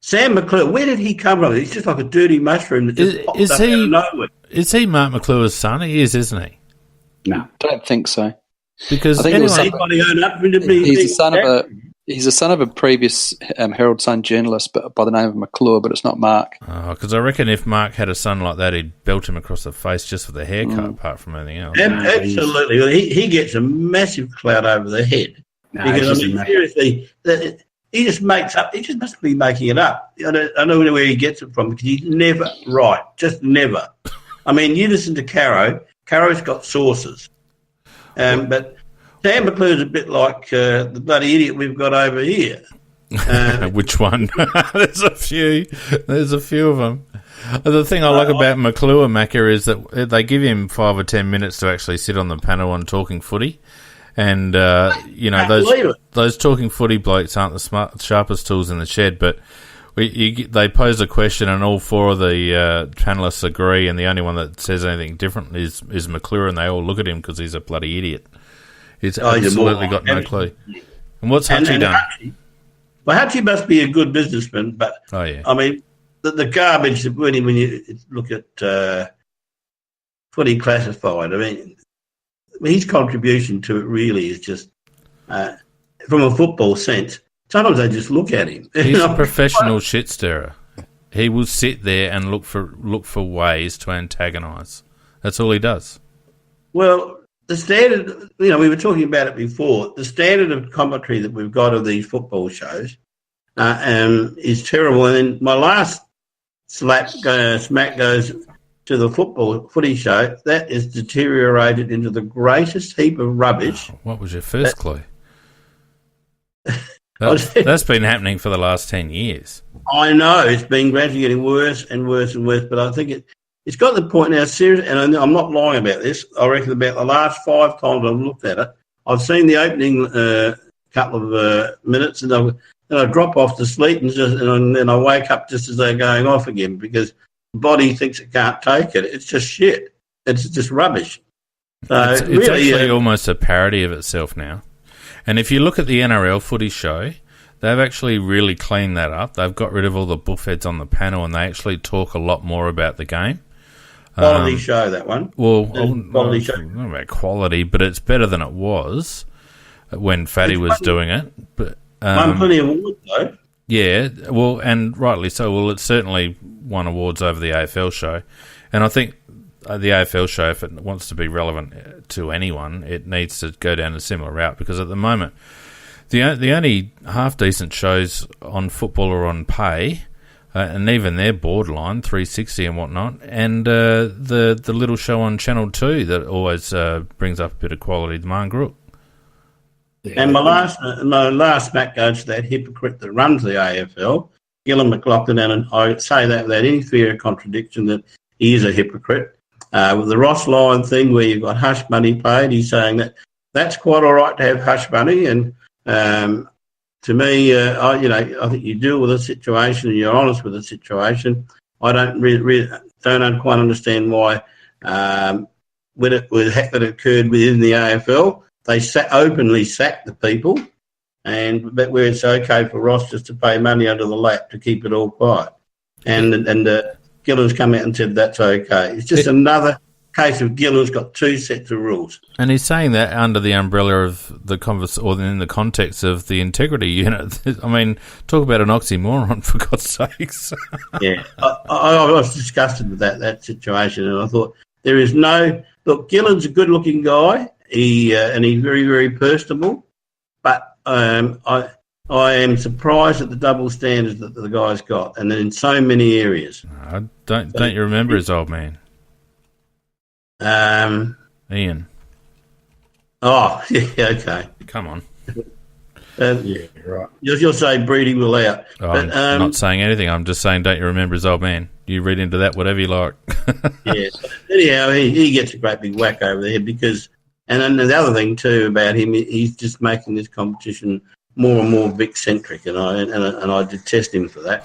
[SPEAKER 3] Sam McClure, where did he come from? He's just like a dirty mushroom that just popped up out of nowhere.
[SPEAKER 1] Is he Mark McClure's son? He is, isn't he?
[SPEAKER 2] No.
[SPEAKER 4] I don't think so.
[SPEAKER 1] Because
[SPEAKER 4] I think he's the son of a previous Herald Sun journalist by the name of McClure, but it's not Mark.
[SPEAKER 1] Because I reckon if Mark had a son like that, he'd belt him across the face just with a haircut, apart from anything else.
[SPEAKER 3] Absolutely. He gets a massive cloud over the head. Because, seriously, he just makes up. He just must be making it up. I don't know where he gets it from because he's never right. Just never. I mean, you listen to Caro. Caro's got sources. But Sam McClure's a bit like the bloody idiot we've got over here.
[SPEAKER 1] Which one? There's a few of them. The thing I like about McClure, Macca, is that they give him 5 or 10 minutes to actually sit on the panel on Talking Footy. And, those Talking Footy blokes aren't the sharpest tools in the shed, but they pose a question and all 4 of the panellists agree, and the only one that says anything different is McClure, and they all look at him because he's a bloody idiot. He's absolutely got no clue. And what's Hutchie done?
[SPEAKER 3] Hutchie must be a good businessman, but I mean, the garbage that when you look at Footy Classified, I mean, his contribution to it really is just, from a football sense, sometimes they just look at him.
[SPEAKER 1] He's a professional shit stirrer. He will sit there and look for ways to antagonise. That's all he does. Well,
[SPEAKER 3] the standard, we were talking about it before, the standard of commentary that we've got of these football shows is terrible. And then my last smack goes to the footy show. That is deteriorated into the greatest heap of rubbish.
[SPEAKER 1] What was your first clue? That's been happening for the last 10 years.
[SPEAKER 3] I know. It's been gradually getting worse and worse and worse, but I think it's got to the point now, seriously, and I'm not lying about this, I reckon about the last 5 times I've looked at it, I've seen the opening couple of minutes and I drop off to sleep and then I wake up just as they're going off again because the body thinks it can't take it. It's just shit. It's just rubbish. So
[SPEAKER 1] it's really, actually almost a parody of itself now. And if you look at the NRL footy show, they've actually really cleaned that up. They've got rid of all the buffheads on the panel and they actually talk a lot more about the game.
[SPEAKER 3] Quality show, that one.
[SPEAKER 1] Well, quality show. Not about quality, but it's better than it was when Fatty was doing it. But
[SPEAKER 3] won plenty of awards, though.
[SPEAKER 1] Yeah, well, and rightly so. Well, it certainly won awards over the AFL show. And I think the AFL show, if it wants to be relevant to anyone, it needs to go down a similar route because at the moment, the only half-decent shows on football are on pay, and even they're borderline, 360 and whatnot, and the little show on Channel 2 that always brings up a bit of quality, the Marn Group.
[SPEAKER 3] And my last smack goes to that hypocrite that runs the AFL, Gillon McLaughlin, and I say that without any fear of contradiction that he is a hypocrite. With the Ross Lyon thing where you've got hush money paid, he's saying that that's quite all right to have hush money, and to me, I think you deal with a situation and you're honest with the situation. I don't don't quite understand why when it occurred within the AFL, they openly sacked the people, but where it's okay for Ross just to pay money under the lap to keep it all quiet, and Gillon's come out and said that's okay. It's just another case of Gillon's got 2 sets of rules.
[SPEAKER 1] And he's saying that under the umbrella of the or in the context of the integrity unit. I mean, talk about an oxymoron, for God's sakes.
[SPEAKER 3] Yeah, I was disgusted with that situation, and I thought there is no... Look, Gillon's a good-looking guy, and he's very, very personable, but I am surprised at the double standards that the guy's got, and in so many areas.
[SPEAKER 1] Don't you remember his old man? Ian.
[SPEAKER 3] Oh, yeah, okay.
[SPEAKER 1] Come on.
[SPEAKER 2] Yeah, right.
[SPEAKER 3] You'll say Breedy will out.
[SPEAKER 1] I'm not saying anything. I'm just saying, don't you remember his old man? You read into that whatever you like.
[SPEAKER 3] Yeah. Anyhow, he gets a great big whack over the head because, and then the other thing too about him, he's just making this competition more and more Vic-centric, and I detest him for that.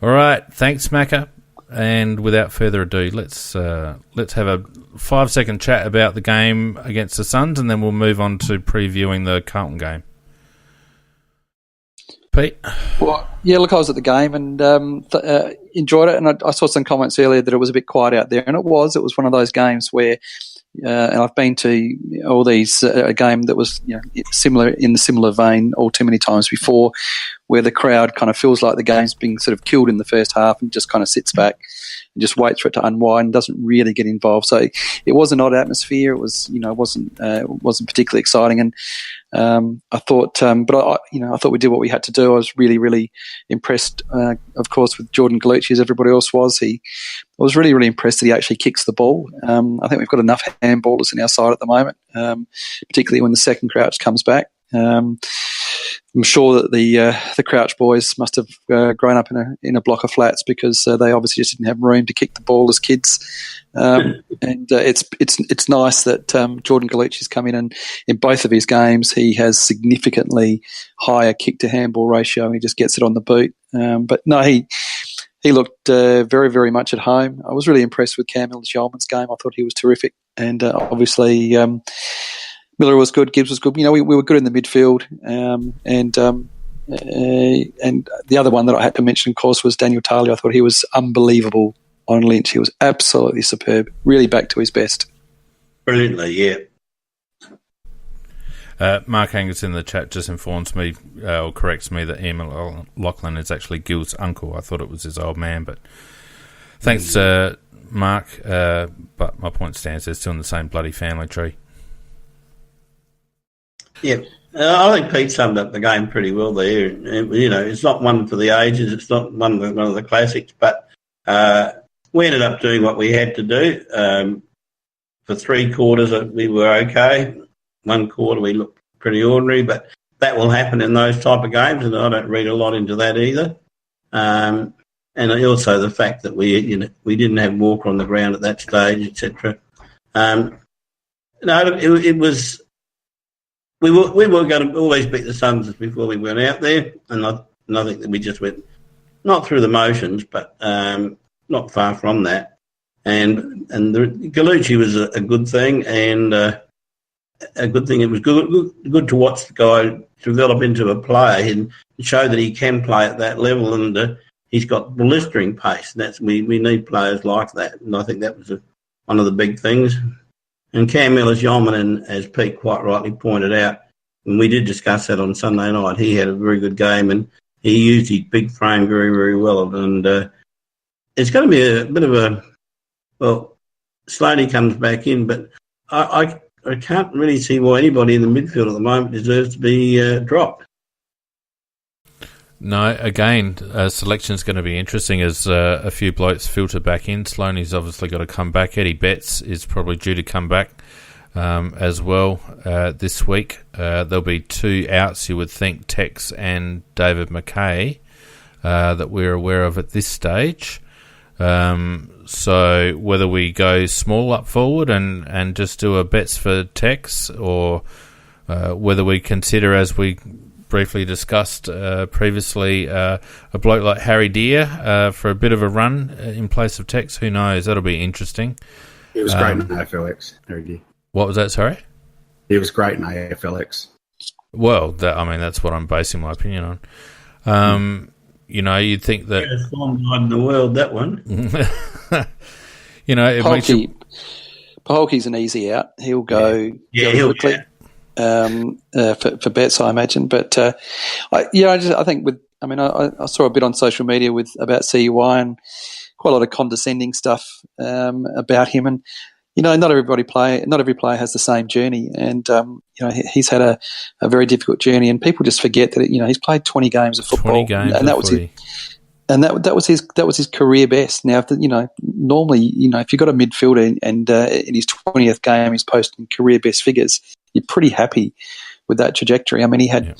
[SPEAKER 1] All right, thanks, Macca. And without further ado, let's have a 5-second chat about the game against the Suns, and then we'll move on to previewing the Carlton game. Pete?
[SPEAKER 4] Well, yeah, look, I was at the game and enjoyed it, and I saw some comments earlier that it was a bit quiet out there, and it was one of those games where, and I've been to all these, a game that was similar, in the similar vein all too many times before, where the crowd kind of feels like the game's being sort of killed in the first half and just kind of sits back and just waits for it to unwind and doesn't really get involved. So it was an odd atmosphere. It was, wasn't particularly exciting, and I thought, but I thought we did what we had to do. I was really, really impressed, of course, with Jordan Galucci, as everybody else was. I was really, really impressed that he actually kicks the ball. I think we've got enough handballers in our side at the moment, particularly when the second Crouch comes back. I'm sure that the Crouch boys must have grown up in a block of flats because they obviously just didn't have room to kick the ball as kids. And it's nice that Jordan Galucci's come in, and in both of his games he has significantly higher kick to handball ratio, and he just gets it on the boot. But no, he looked very, very much at home. I was really impressed with Cam Mills-Yeoman's game. I thought he was terrific, and obviously Miller was good, Gibbs was good. We were good in the midfield, and the other one that I had to mention, of course, was Daniel Talia. I thought he was unbelievable on Lynch. He was absolutely superb, really back to his best.
[SPEAKER 3] Brilliantly, yeah.
[SPEAKER 1] Mark Angus in the chat just informs me, or corrects me, that Ian Lachlan is actually Gil's uncle. I thought it was his old man, but thanks, Mark. But my point stands, they're still in the same bloody family tree.
[SPEAKER 3] Yeah, I think Pete summed up the game pretty well there. It's not one for the ages. It's not one of the classics, but we ended up doing what we had to do. For 3 quarters, we were okay. 1 quarter, we looked pretty ordinary, but that will happen in those type of games, and I don't read a lot into that either. And also the fact that we didn't have Walker on the ground at that stage, etc. It was. We were going to always beat the Suns before we went out there, and I think that we just went not through the motions, but not far from that. And the Galucci was a good thing, and a good thing. It was good to watch the guy develop into a player and show that he can play at that level, and he's got blistering pace. We need players like that, and I think that was one of the big things. And Cam Mills-Yeoman, and as Pete quite rightly pointed out, and we did discuss that on Sunday night, he had a very good game, and he used his big frame very, very well. And it's going to be a bit of Sloney comes back in, but I can't really see why anybody in the midfield at the moment deserves to be dropped.
[SPEAKER 1] No, again, selection's going to be interesting as a few blokes filter back in. Sloaney's obviously got to come back. Eddie Betts is probably due to come back as well this week. There'll be 2 outs, you would think, Tex and David McKay, that we're aware of at this stage. So whether we go small up forward and just do a Betts for Tex, or whether we consider, as we briefly discussed previously, a bloke like Harry Deer for a bit of a run in place of Tex. Who knows? That'll be interesting.
[SPEAKER 2] He was great in AFLX, Harry Deer.
[SPEAKER 1] What was that, sorry?
[SPEAKER 2] He was great in AFLX.
[SPEAKER 1] Well, that's what I'm basing my opinion on. You'd think that...
[SPEAKER 3] Yeah, fond guy in the world, that one.
[SPEAKER 1] It makes you...
[SPEAKER 4] Paholke's an easy out. He'll go quickly. For Betts, I imagine, but I saw a bit on social media about CUI and quite a lot of condescending stuff about him, and not every player has the same journey, and he's had a very difficult journey, and people just forget that he's played 20 games of football,
[SPEAKER 1] 20 games
[SPEAKER 4] and that was his career best. Now, normally, if you've got a midfielder and in his 20th game he's posting career best figures, you're pretty happy. with that trajectory. I mean, he had,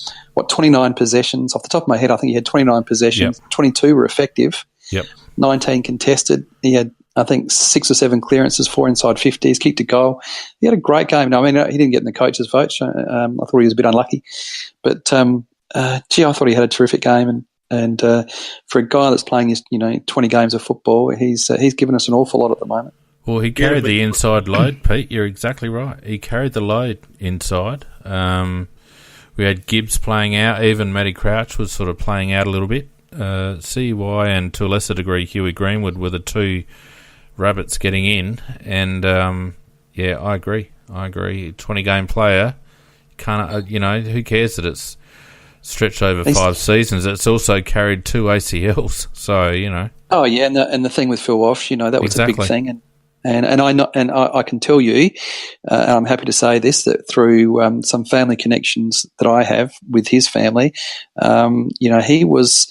[SPEAKER 4] 29 possessions? Off the top of my head, I think he had 29 possessions. 22 were effective. 19 contested. He had, I think, 6 or 7 clearances, 4 inside 50s, kicked a goal. He had a great game. No, I mean, he didn't get in the coach's vote. So, I thought he was a bit unlucky. But, I thought he had a terrific game. And for a guy that's playing his, 20 games of football, he's given us an awful lot at the moment.
[SPEAKER 1] Well, he carried the inside load, Pete. You're exactly right. He carried the load inside. We had Gibbs playing out. Even Matty Crouch was sort of playing out a little bit. CY and to a lesser degree Huey Greenwood were the two rabbits getting in. And, I agree. 20-game player. Can't, who cares that it's stretched over 5 seasons? It's also carried 2 ACLs. So,
[SPEAKER 4] Oh, yeah, and the thing with Phil Walsh, that was a big thing. And I can tell you, and I'm happy to say this, that through some family connections that I have with his family, he was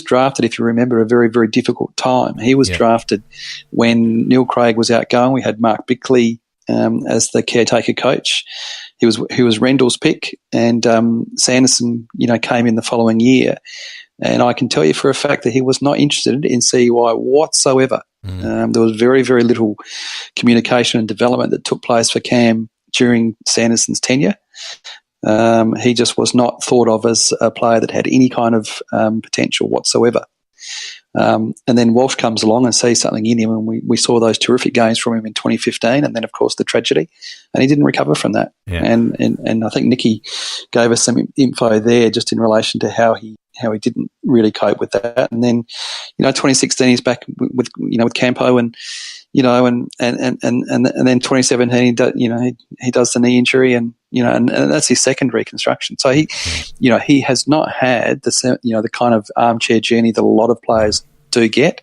[SPEAKER 4] drafted, if you remember, a very, very difficult time. He was drafted when Neil Craig was outgoing. We had Mark Bickley as the caretaker coach. He was Rendell's pick, and Sanderson, came in the following year. And I can tell you for a fact that he was not interested in CY whatsoever. There was very, very little communication and development that took place for Cam during Sanderson's tenure. He just was not thought of as a player that had any kind of potential whatsoever. And then Walsh comes along and sees something in him, and we saw those terrific games from him in 2015, and then, of course, the tragedy, and he didn't recover from that. Yeah. And I think Nicky gave us some info there just in relation to how he didn't really cope with that. And then, 2016 he's back with Campo, and and then 2017 he does the knee injury, and that's his second reconstruction. So he has not had the kind of armchair journey that a lot of players do get.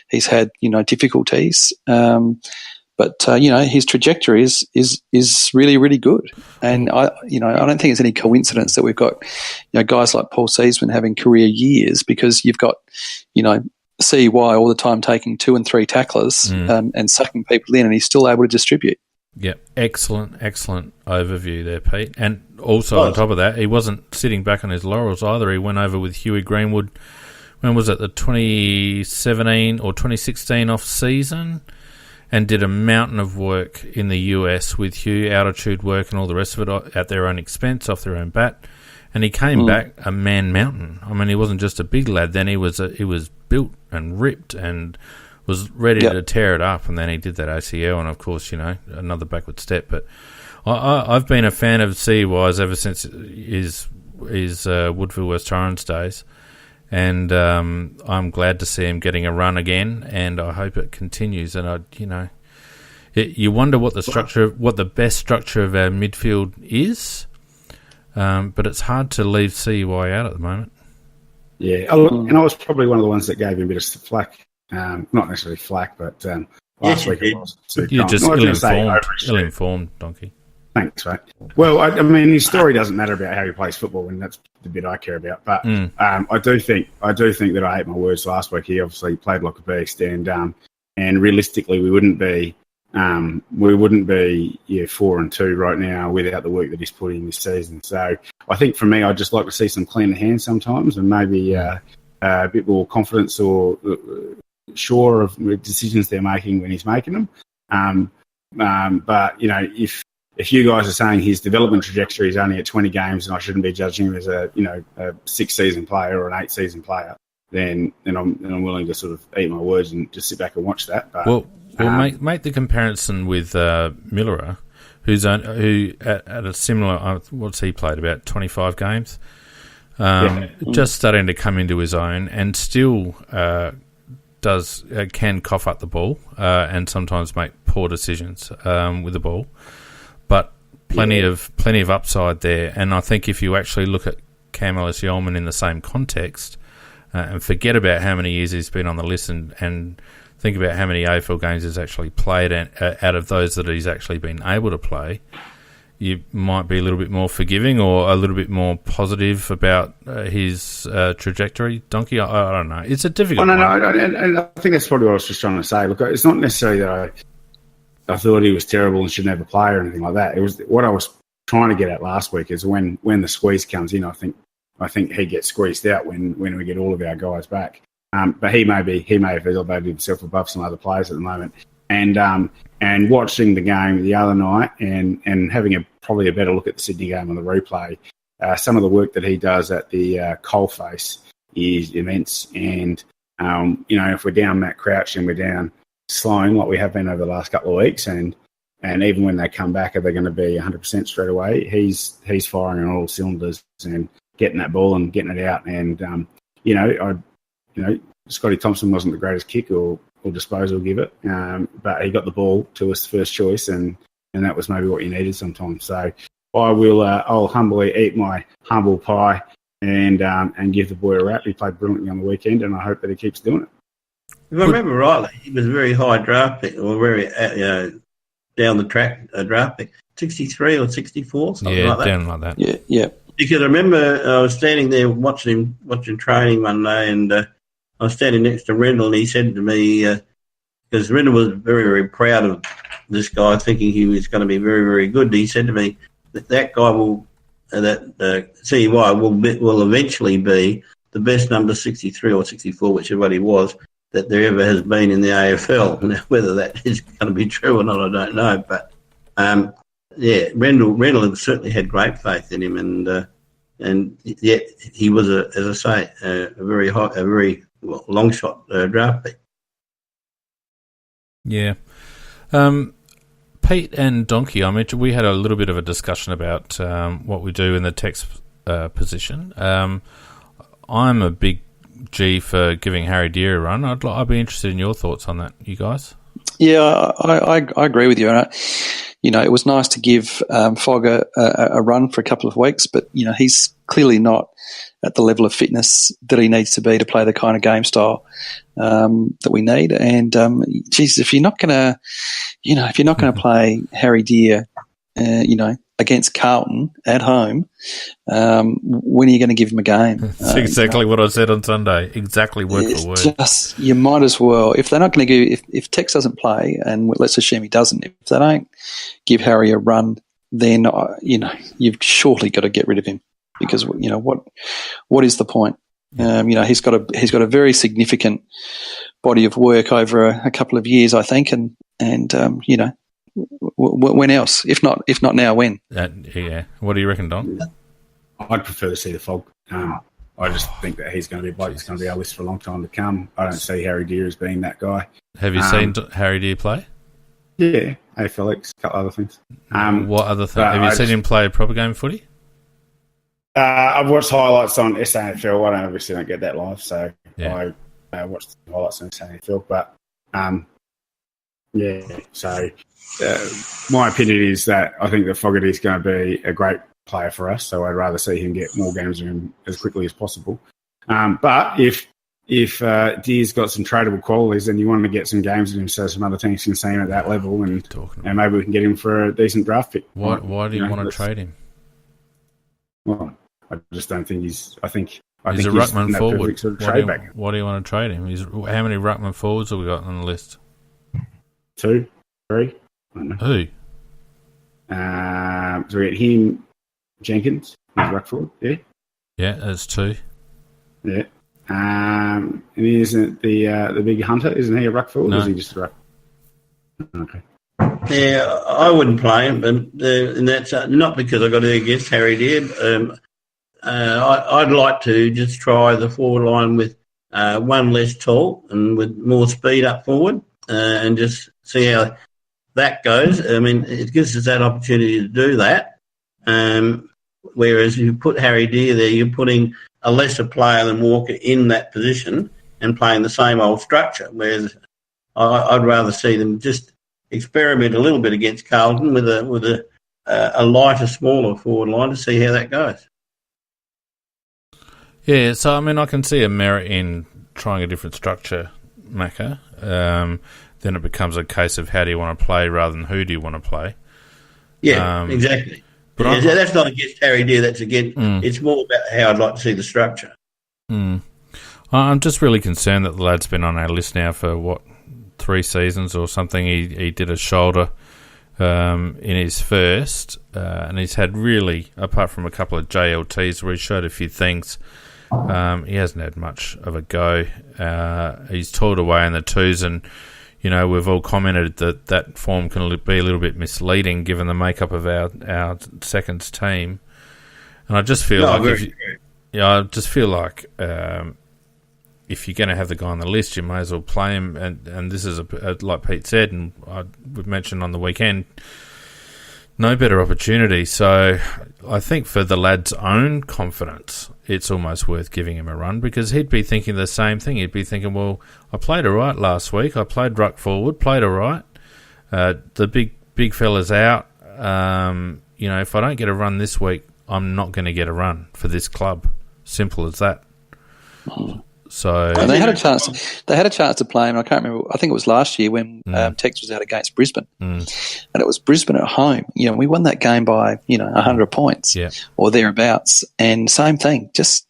[SPEAKER 4] He's had difficulties, but his trajectory is really, really good. And I don't think it's any coincidence that we've got guys like Paul Seesman having career years, because you've got CY all the time taking 2 and 3 tacklers and sucking people in, and he's still able to distribute.
[SPEAKER 1] Yeah, excellent overview there, Pete. And also on top of that, he wasn't sitting back on his laurels either. He went over with Huey Greenwood. When was it? The 2017 or 2016 off season, and did a mountain of work in the US with Hugh, altitude work and all the rest of it at their own expense, off their own bat. And he came back a man mountain. I mean, he wasn't just a big lad. Then he was built and ripped and was ready to tear it up. And then he did that ACL, and of course, another backward step. But I've been a fan of CY's ever since his Woodville West Torrens days, and I'm glad to see him getting a run again, and I hope it continues. And you wonder what the best structure of our midfield is. But it's hard to leave CY out at the moment.
[SPEAKER 2] Yeah, and I was probably one of the ones that gave him a bit of flack. Not necessarily flack, but last week it was.
[SPEAKER 1] You're just ill-informed, Donkey.
[SPEAKER 2] Thanks, mate. Well, I mean, his story doesn't matter about how he plays football, and that's the bit I care about. But I do think that I ate my words last week. He obviously played like a beast, and realistically, we wouldn't be 4-2 right now without the work that he's put in this season. So I think for me, I'd just like to see some cleaner hands sometimes, and maybe a bit more confidence or sure of the decisions they're making when he's making them. But if you guys are saying his development trajectory is only at 20 games and I shouldn't be judging him as a 6-season player or an 8-season player, then I'm willing to sort of eat my words and just sit back and watch that. But
[SPEAKER 1] well, make the comparison with Millerer, who at a similar, what's he played, about 25 games, just starting to come into his own, and still can cough up the ball and sometimes make poor decisions with the ball, but plenty of upside there. And I think if you actually look at Cam Ellis-Yeoman in the same context and forget about how many years he's been on the list and think about how many AFL games he's actually played, and out of those that he's actually been able to play, you might be a little bit more forgiving or a little bit more positive about his trajectory. Donkey, I don't know. It's a difficult one.
[SPEAKER 2] And I think that's probably what I was just trying to say. Look, it's not necessarily that I thought he was terrible and should never play or anything like that. It was what I was trying to get at last week is when the squeeze comes in. I think he gets squeezed out when we get all of our guys back. But he may have elevated himself above some other players at the moment. And watching the game the other night and having probably a better look at the Sydney game on the replay, some of the work that he does at the coalface is immense. And if we're down Matt Crouch and we're down Sloan like we have been over the last couple of weeks, and even when they come back, are they going to be 100% straight away? He's firing on all cylinders and getting that ball and getting it out. And Scotty Thompson wasn't the greatest kick or disposal give it, but he got the ball to us first choice, and that was maybe what you needed sometimes. So I'll humbly eat my humble pie and give the boy a rap. He played brilliantly on the weekend, and I hope that he keeps doing it.
[SPEAKER 3] If I remember rightly, he was a very high draft pick, or very down the track draft pick, 63 or 64, something like that.
[SPEAKER 1] Yeah, down like that.
[SPEAKER 4] Yeah.
[SPEAKER 3] Because I remember I was standing there watching training one day, and I was standing next to Rendell, and he said to me, because Rendell was very, very proud of this guy, thinking he was going to be very, very good. He said to me that guy will, CY will eventually be the best number 63 or 64, whichever one he was, that there ever has been in the AFL. Now, whether that is going to be true or not, I don't know. But Rendell certainly had great faith in him, and yet he was, as I say, a very long shot draft pick.
[SPEAKER 1] Yeah. Pete and Donkey, I mentioned we had a little bit of a discussion about what we do in the text position. I'm a big G for giving Harry Deer a run. I'd be interested in your thoughts on that, you guys.
[SPEAKER 4] Yeah, I agree with you. And it was nice to give Fogger a run for a couple of weeks, but he's clearly not at the level of fitness that he needs to be to play the kind of game style that we need. And if you're not going to play Harry Deer, against Carlton at home, when are you going to give him a game?
[SPEAKER 1] That's exactly what I said on Sunday. Exactly word for word.
[SPEAKER 4] You might as well. If they're not going to if Tex doesn't play, and let's assume he doesn't, if they don't give Harry a run, then you've surely got to get rid of him, because what is the point? He's got a very significant body of work over a couple of years, I think, and when else? If not now, when?
[SPEAKER 1] Yeah. What do you reckon, Don?
[SPEAKER 2] I'd prefer to see the Fog. I just think that he's going to be a bloke that's going to be our list for a long time to come. I don't see Harry Deer as being that guy.
[SPEAKER 1] Have you seen Harry Deer play?
[SPEAKER 2] Yeah, AFLX, a couple other things.
[SPEAKER 1] What other things? Have you seen him play a proper game of footy?
[SPEAKER 2] I've watched highlights on SANFL. I obviously don't get that live, so
[SPEAKER 1] yeah.
[SPEAKER 2] I watched the highlights on SANFL. But so my opinion is that I think that Fogerty is going to be a great player for us, so I'd rather see him get more games in him as quickly as possible. But if Deer's got some tradable qualities, then you want him to get some games in him so some other teams can see him at that level, and maybe we can get him for a decent draft pick.
[SPEAKER 1] Why do you want to trade him?
[SPEAKER 2] Well, I just don't think he's. I think
[SPEAKER 1] he's a ruckman forward.
[SPEAKER 2] Sort of
[SPEAKER 1] why do you want to trade him? How many ruckman forwards have we got on the list?
[SPEAKER 2] 2, 3. I don't know.
[SPEAKER 1] Who?
[SPEAKER 2] So we got him, Jenkins, he's ruck forward.
[SPEAKER 1] Yeah, that's 2.
[SPEAKER 2] Yeah. And isn't the big Hunter? Isn't he a ruck forward?
[SPEAKER 1] No.
[SPEAKER 2] Or is he just a ruck? Okay.
[SPEAKER 3] Yeah, I wouldn't play him, but and that's not because I got anything against Harry Deer. I'd like to just try the forward line with one less tall and with more speed up forward, and just see how that goes. I mean, it gives us that opportunity to do that. Whereas if you put Harry Deer there, you're putting a lesser player than Walker in that position and playing the same old structure. Whereas I'd rather see them just experiment a little bit against Carlton with a lighter, smaller forward line to see how that goes.
[SPEAKER 1] Yeah, so I mean, I can see a merit in trying a different structure, Macca. Then it becomes a case of how do you want to play rather than who do you want to play.
[SPEAKER 3] Yeah, exactly. But that's not against Harry Deer. That's against. It's more about how I'd like to see the structure.
[SPEAKER 1] I'm just really concerned that the lad's been on our list now for 3 seasons or something. He did a shoulder in his first, and he's had really, apart from a couple of JLTs where he showed a few things, he hasn't had much of a go. He's toiled away in the twos, and we've all commented that form can be a little bit misleading given the makeup of our seconds team. And I just feel if you're going to have the guy on the list, you may as well play him. And this is like Pete said, and we've mentioned on the weekend, no better opportunity. So I think for the lad's own confidence, it's almost worth giving him a run, because he'd be thinking the same thing. He'd be thinking, well, I played all right last week. I played ruck forward, played all right. The big fella's out. If I don't get a run this week, I'm not going to get a run for this club. Simple as that. So
[SPEAKER 4] and they had a chance. They had a chance to play him. I can't remember. I think it was last year when Tex was out against Brisbane, and it was Brisbane at home. We won that game by 100 points or thereabouts. And same thing. Just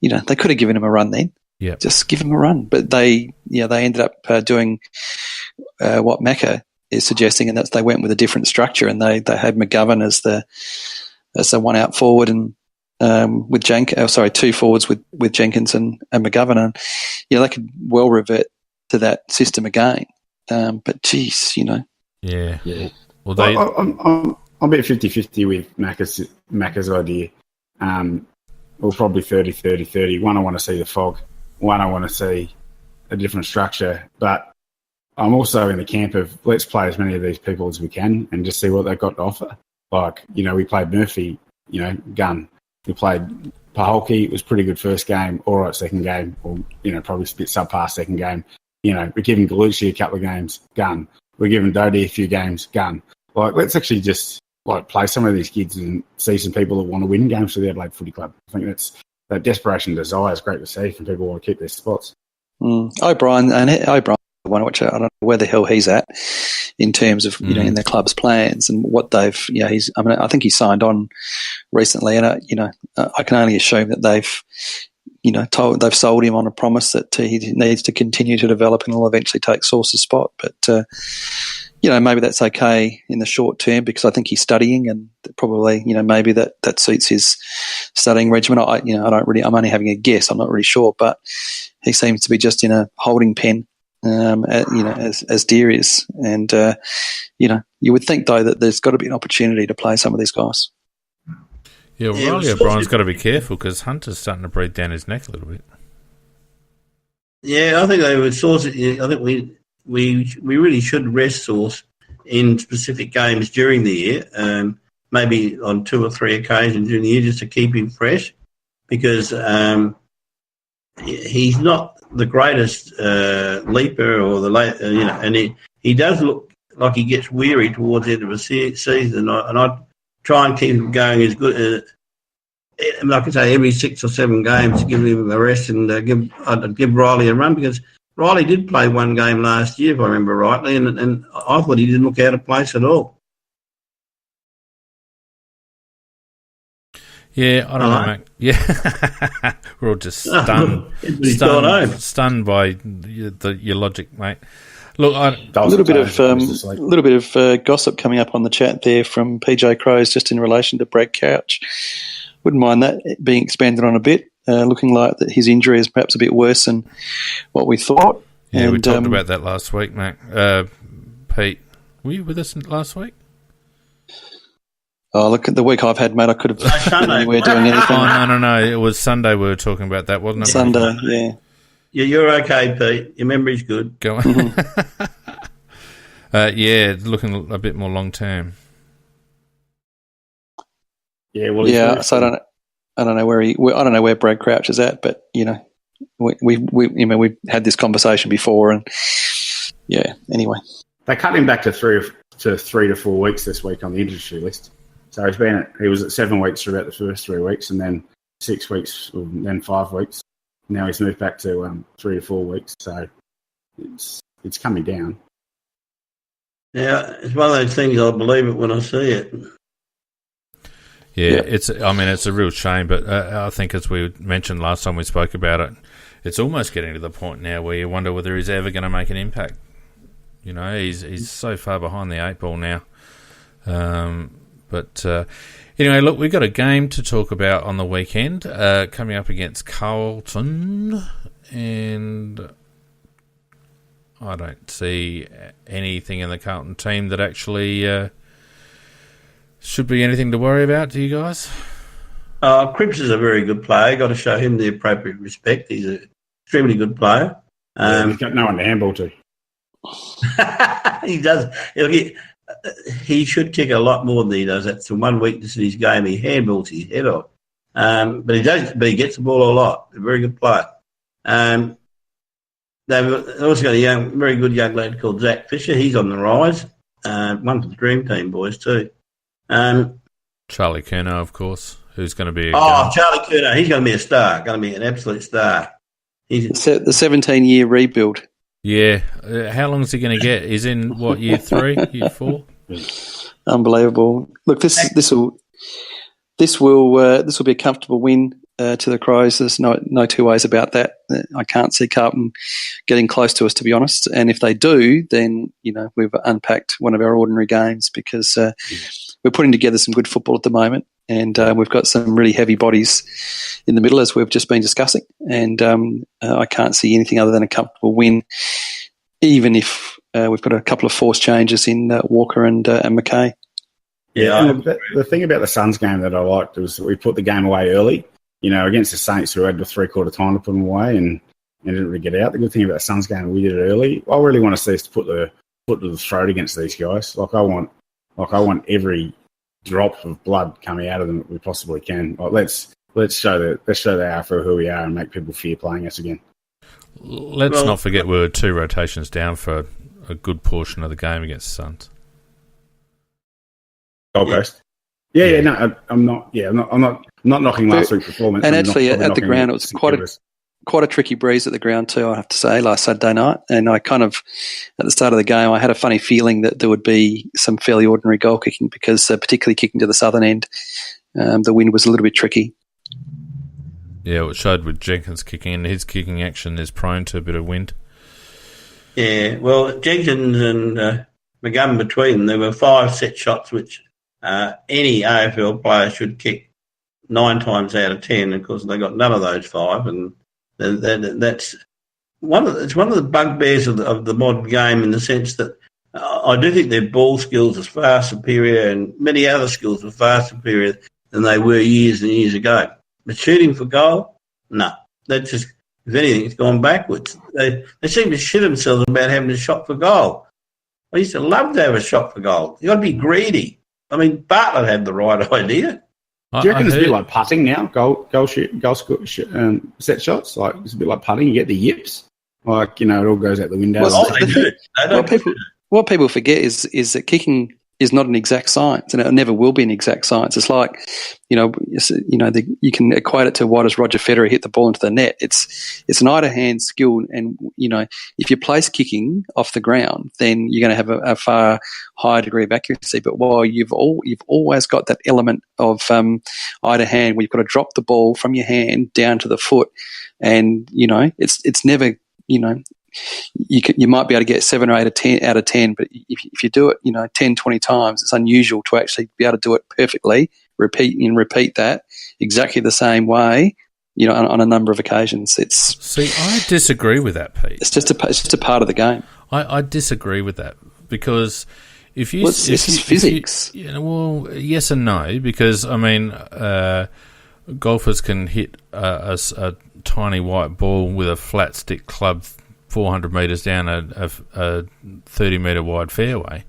[SPEAKER 4] they could have given him a run then.
[SPEAKER 1] Yeah,
[SPEAKER 4] just give him a run. But they ended up doing what Macca is suggesting, and that's they went with a different structure, and they had McGovern as the one out forward, and with two forwards with Jenkins and McGovern, and they could well revert to that system again. But geez,
[SPEAKER 1] yeah.
[SPEAKER 2] Well, I'm a bit 50-50 with Macca's idea. Or probably 30-30-30. One, I want to see the fog. One, I want to see a different structure. But I'm also in the camp of let's play as many of these people as we can and just see what they've got to offer. Like, we played Murphy, gun. We played Paholke. It was pretty good first game, all right second game, or, probably a bit subpar second game. We're giving Galucci a couple of games, gun. We're giving Doty a few games, gun. Like, let's actually just, play some of these kids and see some people that want to win games for the Adelaide Footy Club. I think that desperation desire is great to see from people who want to keep their spots.
[SPEAKER 4] O'Brien, one which I don't know where the hell he's at in terms of in their club's plans and what they've I think he signed on recently, and I can only assume that they've they've sold him on a promise that he needs to continue to develop and will eventually take Sauce's spot. But maybe that's okay in the short term, because I think he's studying, and probably maybe that suits his studying regimen. I'm only having a guess. I'm not really sure, but he seems to be just in a holding pen. As Deer is, and you would think though that there's got to be an opportunity to play some of these guys.
[SPEAKER 1] Yeah, Riley O'Brien's got to be careful because Hunter's starting to breathe down his neck a little bit.
[SPEAKER 3] Yeah, I think they would Sauce. I think we really should rest Sauce in specific games during the year, maybe on 2 or 3 occasions during the year, just to keep him fresh, because he's not the greatest leaper or the late, and he does look like he gets weary towards the end of a season, and I try and keep him going as good. Like I say, every 6 or 7 games, give him a rest and give Riley a run, because Riley did play 1 game last year, if I remember rightly, and I thought he didn't look out of place at all.
[SPEAKER 1] Yeah, I don't know, Mac. Yeah, we're all just stunned by your logic, mate. Look,
[SPEAKER 4] a little bit of gossip coming up on the chat there from PJ Crows, just in relation to Brad Couch. Wouldn't mind that being expanded on a bit. Looking like that his injury is perhaps a bit worse than what we thought.
[SPEAKER 1] Yeah, we talked about that last week, Mac. Pete, were you with us last week?
[SPEAKER 4] Oh, look at the week I've had, mate. I could have been anywhere doing anything.
[SPEAKER 1] Oh, no. It was Sunday we were talking about that, wasn't it?
[SPEAKER 4] Sunday, yeah.
[SPEAKER 3] Yeah, you're okay, Pete. Your memory's good.
[SPEAKER 1] Go on. Yeah, looking a bit more long term.
[SPEAKER 2] Yeah, well,
[SPEAKER 4] so I don't know where Brad Crouch is at, but we've had this conversation before, and yeah. Anyway,
[SPEAKER 2] they cut him back to 3 to 4 weeks this week on the industry list. So he was at 7 weeks for about the first 3 weeks, and then 6 weeks, and then 5 weeks. Now he's moved back to 3 to 4 weeks. So it's coming down.
[SPEAKER 3] Yeah, it's one of those things. I'll believe it when I see it.
[SPEAKER 1] Yeah, it's a real shame, but I think as we mentioned last time we spoke about it, it's almost getting to the point now where you wonder whether he's ever going to make an impact. He's so far behind the 8 ball now. But anyway, look, we've got a game to talk about on the weekend coming up against Carlton, and I don't see anything in the Carlton team that actually should be anything to worry about. Do you guys?
[SPEAKER 3] Cripps is a very good player. Got to show him the appropriate respect. He's an extremely good player.
[SPEAKER 2] He's got no one to handball to.
[SPEAKER 3] He does. He should kick a lot more than he does. That's the one weakness in his game. He handballs his head off. But he does. But he gets the ball a lot. A very good player. They've also got a very good young lad called Zach Fisher. He's on the rise. One for the Dream Team boys too.
[SPEAKER 1] Charlie Curnow, of course, who's going to be
[SPEAKER 3] Charlie Curnow. He's going to be a star. Going to be an absolute star.
[SPEAKER 4] He's the 17-year rebuild.
[SPEAKER 1] Yeah. How long is he going to get? He's in, what, year 3, year 4?
[SPEAKER 4] Unbelievable. Look, this will be a comfortable win to the Crows. There's no two ways about that. I can't see Carlton getting close to us, to be honest. And if they do, then, we've unpacked one of our ordinary games because we're putting together some good football at the moment. And we've got some really heavy bodies in the middle, as we've just been discussing. And I can't see anything other than a comfortable win, even if we've got a couple of forced changes in Walker and McKay.
[SPEAKER 2] Yeah, the thing about the Suns game that I liked was that we put the game away early. Against the Saints, who had the three-quarter time to put them away and didn't really get out. The good thing about the Suns game, we did it early. I really want to see us put the foot to the throat against these guys. I want every drop of blood coming out of them that we possibly can. Let's show they are for who we are and make people fear playing us again.
[SPEAKER 1] Let's not forget we were 2 rotations down for a good portion of the game against the Suns.
[SPEAKER 2] Gold Coast. I'm not knocking last week's performance.
[SPEAKER 4] And actually, at the ground, it was quite a tricky breeze at the ground too, I have to say, last Saturday night. And I kind of, at the start of the game, I had a funny feeling that there would be some fairly ordinary goal kicking because particularly kicking to the southern end, the wind was a little bit tricky.
[SPEAKER 1] Yeah, it showed with Jenkins kicking, and his kicking action is prone to a bit of wind.
[SPEAKER 3] Yeah, well, Jenkins and McGovern between them, there were 5 set shots which any AFL player should kick 9 times out of 10. Of course, they got none of those 5, and that's one of the bugbears of the modern game in the sense that I do think their ball skills are far superior, and many other skills are far superior than they were years and years ago. But shooting for goal, no, that's just, if anything, it's gone backwards. They seem to shit themselves about having a shot for goal. I used to love to have a shot for goal. You got to be greedy. I mean, Bartlett had the right idea.
[SPEAKER 2] Do you reckon it's a bit like putting now? Goal set shots. Like it's a bit like putting. You get the yips. Like it all goes out the window.
[SPEAKER 4] What people forget is that kicking is not an exact science, and it never will be an exact science. It's like, you can equate it to why does Roger Federer hit the ball into the net? It's an eye to hand skill, and if you place kicking off the ground, then you're going to have a far higher degree of accuracy. But while you've always got that element of eye to hand, where you've got to drop the ball from your hand down to the foot, and it's never You might be able to get 7 or 8 out of 10, but if you do it, 10, 20 times, it's unusual to actually be able to do it perfectly, repeat that exactly the same way, on a number of occasions.
[SPEAKER 1] I disagree with that, Pete.
[SPEAKER 4] It's just a part of the game.
[SPEAKER 1] I disagree with that because if you...
[SPEAKER 4] This is physics.
[SPEAKER 1] Yes and no, because, golfers can hit a tiny white ball with a flat stick club 400 metres down a 30-metre wide fairway.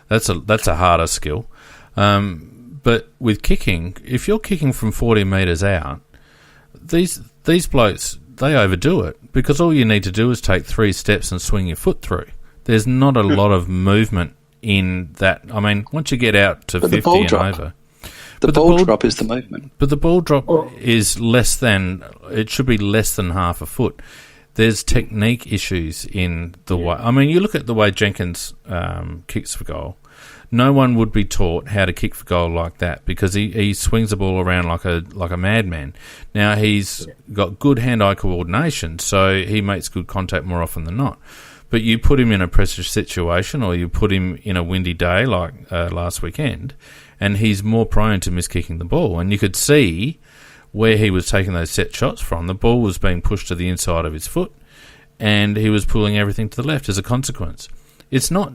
[SPEAKER 1] That's a harder skill. But with kicking, if you're kicking from 40 metres out, these blokes, they overdo it because all you need to do is take 3 steps and swing your foot through. There's not a lot of movement in that. Once you get out to 50 and over...
[SPEAKER 4] The ball drop is the movement.
[SPEAKER 1] But the ball drop is it should be less than half a foot. There's technique issues in the way... you look at the way Jenkins kicks for goal. No one would be taught how to kick for goal like that because he swings the ball around like a madman. Now, he's got good hand-eye coordination, so he makes good contact more often than not. But you put him in a pressure situation, or you put him in a windy day like last weekend, and he's more prone to miskicking the ball. And you could see where he was taking those set shots from. The ball was being pushed to the inside of his foot, and he was pulling everything to the left as a consequence. It's not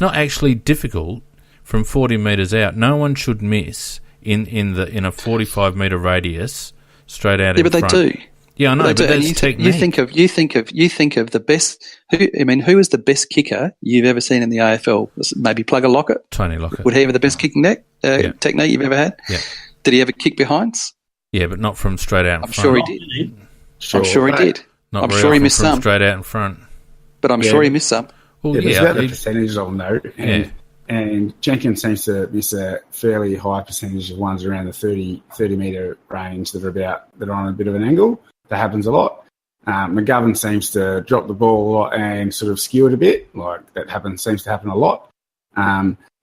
[SPEAKER 1] actually difficult from 40 metres out. No one should miss in a 45 metre radius straight out in front. Yeah, but they do. Yeah, I know, but that's technique.
[SPEAKER 4] You think of the best. Who is the best kicker you've ever seen in the AFL? Maybe Plugger Lockett.
[SPEAKER 1] Tony Lockett.
[SPEAKER 4] Would he have the best kicking technique you've ever had?
[SPEAKER 1] Yeah.
[SPEAKER 4] Did he ever kick behinds?
[SPEAKER 1] Yeah, but not from straight out in front.
[SPEAKER 4] Sure he did. I'm sure he did.
[SPEAKER 1] I'm sure he missed some straight out in front.
[SPEAKER 4] But I'm sure he missed some.
[SPEAKER 2] Well, there's about the percentage I'll note, and Jenkins seems to miss a fairly high percentage of ones around the 30 metre range that are on a bit of an angle. That happens a lot. McGovern seems to drop the ball a lot and sort of skew it a bit. Like that seems to happen a lot.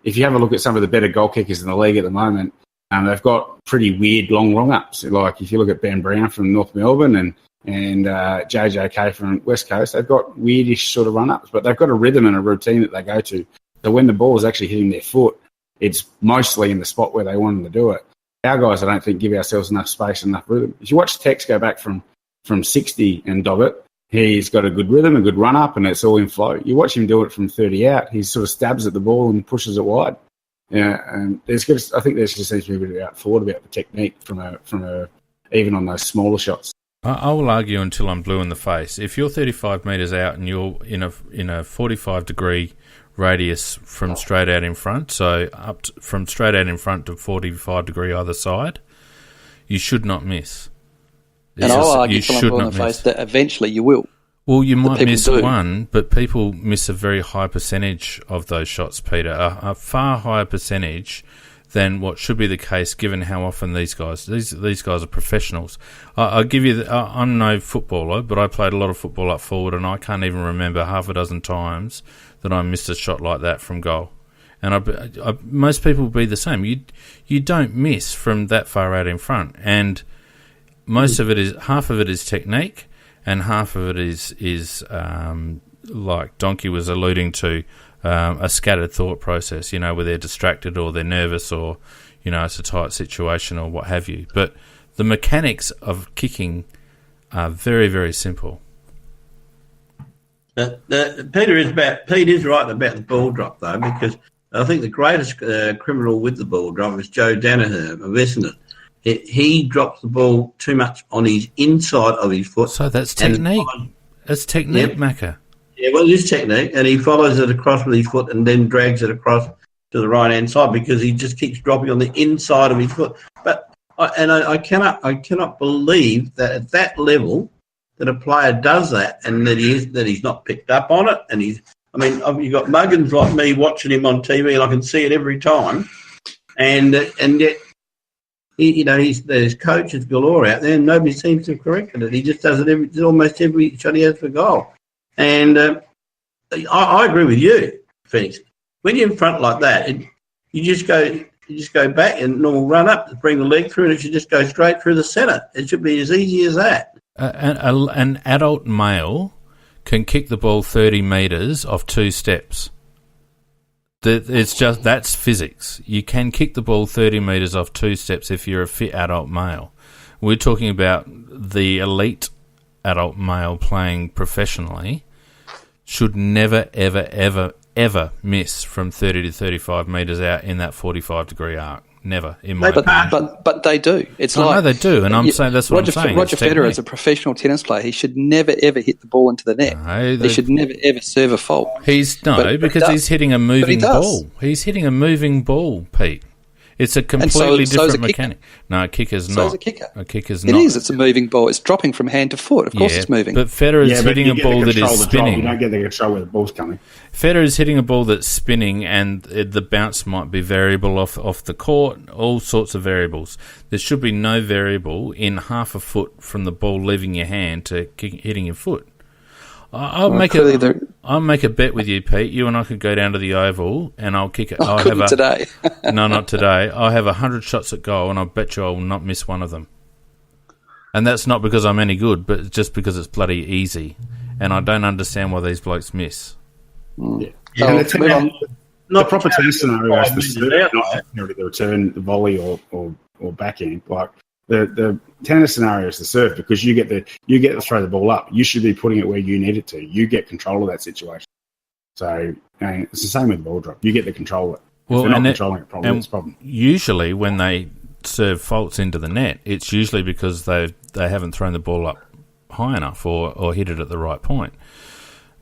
[SPEAKER 2] If you have a look at some of the better goal kickers in the league at the moment, they've got pretty weird long run-ups. Like if you look at Ben Brown from North Melbourne and JJK from West Coast, they've got weirdish sort of run-ups, but they've got a rhythm and a routine that they go to. So when the ball is actually hitting their foot, it's mostly in the spot where they want them to do it. Our guys, I don't think, give ourselves enough space and enough rhythm. If you watch Tex go back from 60 and dog it, he's got a good rhythm, a good run-up, and it's all in flow. You watch him do it from 30 out, he sort of stabs at the ball and pushes it wide. Yeah, and I think there's just seems to be a bit thought about the technique from a even on those smaller shots.
[SPEAKER 1] I will argue until I'm blue in the face. If you're 35 metres out and you're in a 45-degree radius from straight out in front, so from straight out in front to 45-degree either side, you should not miss.
[SPEAKER 4] And I'll argue until I'm blue in the face that eventually you will.
[SPEAKER 1] Well, you might miss one, but people miss a very high percentage of those shots, Peter. A far higher percentage than what should be the case, given how often these guys are professionals. I'll give you. I'm no footballer, but I played a lot of football up forward, and I can't even remember half a dozen times that I missed a shot like that from goal. And most people would be the same. You don't miss from that far out in front, and half of it is technique, and half of it is like Donkey was alluding to. A scattered thought process, where they're distracted or they're nervous or, it's a tight situation or what have you. But the mechanics of kicking are very, very simple.
[SPEAKER 3] Pete is right about the ball drop, though, because I think the greatest criminal with the ball drop is Joe Danaher of Essendon. He drops the ball too much on his inside of his foot.
[SPEAKER 1] So that's technique. That's technique,
[SPEAKER 3] yep.
[SPEAKER 1] Macca.
[SPEAKER 3] Yeah, well, it is technique, and he follows it across with his foot and then drags it across to the right-hand side because he just keeps dropping on the inside of his foot. But I cannot believe that at that level that a player does that and that he's not picked up on it. And you've got muggins like me watching him on TV, and I can see it every time. And yet, there's coaches galore out there, and nobody seems to have corrected it. He just does it almost every shot he has for goal. And I agree with you, Phoenix. When you're in front like that, you just go back and normal run up, bring the leg through, and it should just go straight through the centre. It should be as easy as that.
[SPEAKER 1] An adult male can kick the ball 30 metres off 2 steps. That's physics. You can kick the ball 30 metres off 2 steps if you're a fit adult male. We're talking about the elite adult male playing professionally should never, ever, ever, ever miss from 30 to 35 metres out in that 45-degree arc. Never, in my opinion.
[SPEAKER 4] But they do.
[SPEAKER 1] I know they do, and I'm saying that's what I'm saying.
[SPEAKER 4] Roger Federer is a professional tennis player. He should never, ever hit the ball into the net. No, he should never, ever serve a fault.
[SPEAKER 1] He's hitting a moving ball. He's hitting a moving ball, Pete. It's a completely different mechanic. No, a kicker's not.
[SPEAKER 4] So is a kicker.
[SPEAKER 1] A kicker's not.
[SPEAKER 4] It is. It's a moving ball. It's dropping from hand to foot. Of course it's moving.
[SPEAKER 1] But Federer's hitting a ball that is spinning.
[SPEAKER 2] You don't get the control where the ball's coming.
[SPEAKER 1] Federer's hitting a ball that's spinning, and the bounce might be variable off the court, all sorts of variables. There should be no variable in half a foot from the ball leaving your hand to hitting your foot. I'll make a bet with you, Pete. You and I could go down to the Oval, and I'll kick it.
[SPEAKER 4] Today.
[SPEAKER 1] No, not today. I'll have 100 shots at goal, and I bet you I will not miss one of them. And that's not because I'm any good, but just because it's bloody easy. and I don't understand why these blokes miss.
[SPEAKER 2] Yeah. The proper tennis scenario is the serve, not necessarily the return, the volley, or backhand. Like the tennis scenario is the serve, because you get to throw the ball up. You should be putting it where you need it to. You get control of that situation. So it's the same with the ball drop. You get the control of it. If they're not controlling it, probably it's a problem. Usually, when they serve faults into the net, it's usually because they haven't thrown the ball up high enough or hit it at the right point.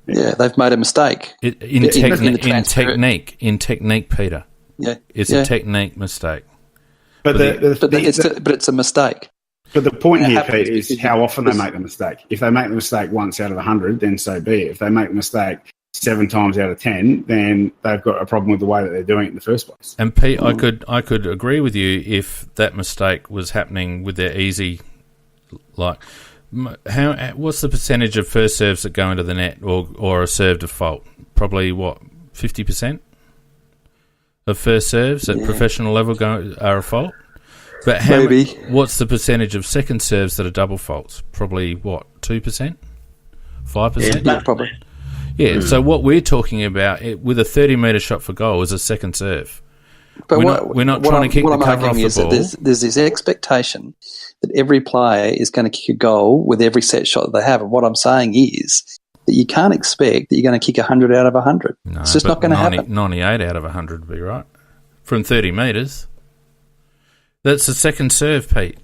[SPEAKER 4] Yeah, they've made a mistake.
[SPEAKER 1] In technique, Peter.
[SPEAKER 4] Yeah,
[SPEAKER 1] it's a technique mistake.
[SPEAKER 4] But it's a mistake.
[SPEAKER 2] But the point here, Pete, is how often they make the mistake. If they make the mistake once out of 100, then so be it. If they make the mistake 7 times out of 10, then they've got a problem with the way that they're doing it in the first place.
[SPEAKER 1] And Pete, I could agree with you if that mistake was happening with their easy, like, what's the percentage of first serves that go into the net or a serve default? Probably 50% of first serves at professional level are a fault. But what's the percentage of second serves that are double faults? Probably 2%, 5%?
[SPEAKER 4] Yeah, probably.
[SPEAKER 1] Yeah, so what we're talking about with a 30-metre shot for goal is a second serve.
[SPEAKER 4] But
[SPEAKER 1] we're not trying to kick the cover off the ball.
[SPEAKER 4] There's this expectation that every player is going to kick a goal with every set shot that they have. And what I'm saying is that you can't expect that you're going to kick 100 out of 100. No, it's just not going to happen.
[SPEAKER 1] 98 out of 100 would be right. From 30 metres. That's a second serve, Pete.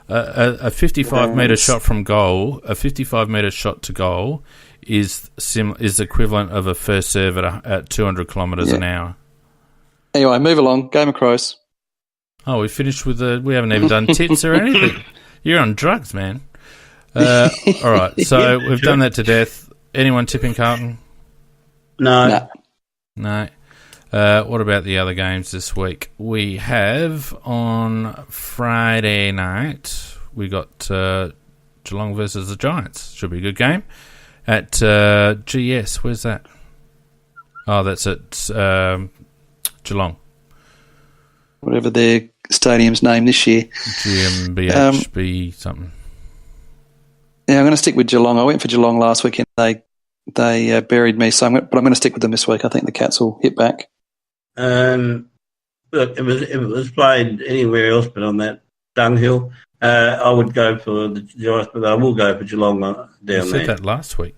[SPEAKER 1] A 55-metre shot from goal, a 55-metre shot to goal is equivalent of a first serve at 200 kilometres an hour.
[SPEAKER 4] Anyway, move along. Game of Crows.
[SPEAKER 1] Oh, we finished with we haven't even done tips or anything. You're on drugs, man. All right, so we've done that to death. Anyone tipping Carlton?
[SPEAKER 3] No.
[SPEAKER 1] What about the other games this week? We have on Friday night, we got Geelong versus the Giants. Should be a good game. At GS, where's that? Oh, that's at Geelong.
[SPEAKER 4] Whatever their stadium's name this year.
[SPEAKER 1] GMBHB something.
[SPEAKER 4] Yeah, I'm going to stick with Geelong. I went for Geelong last weekend. They buried me, but I'm going to stick with them this week. I think the Cats will hit back.
[SPEAKER 3] Look, if it was played anywhere else but on that dunghill, I would go for the Giants, but I will go for Geelong down there.
[SPEAKER 1] You said that last week.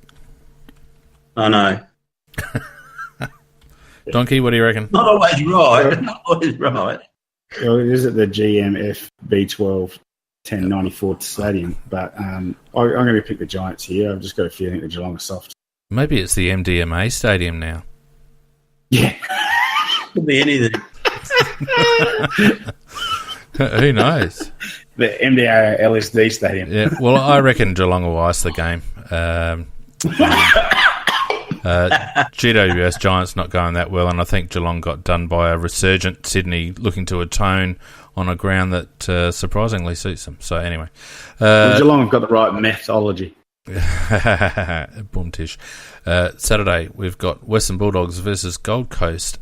[SPEAKER 3] I know.
[SPEAKER 1] Donkey, what do you reckon?
[SPEAKER 3] Not always right.
[SPEAKER 2] Well, it is at the GMF B12 1094 stadium, but I'm going to pick the Giants here. I've just got a feeling that Geelong are soft.
[SPEAKER 1] Maybe it's the MDMA stadium now.
[SPEAKER 2] Yeah.
[SPEAKER 3] Could be anything.
[SPEAKER 1] Who knows?
[SPEAKER 2] The MDA LSD stadium.
[SPEAKER 1] Yeah. Well, I reckon Geelong will ice the game. GWS Giants not going that well, and I think Geelong got done by a resurgent Sydney looking to atone on a ground that surprisingly suits them. So anyway.
[SPEAKER 2] Geelong have got the right methodology.
[SPEAKER 1] Boom tish. Saturday we've got Western Bulldogs versus Gold Coast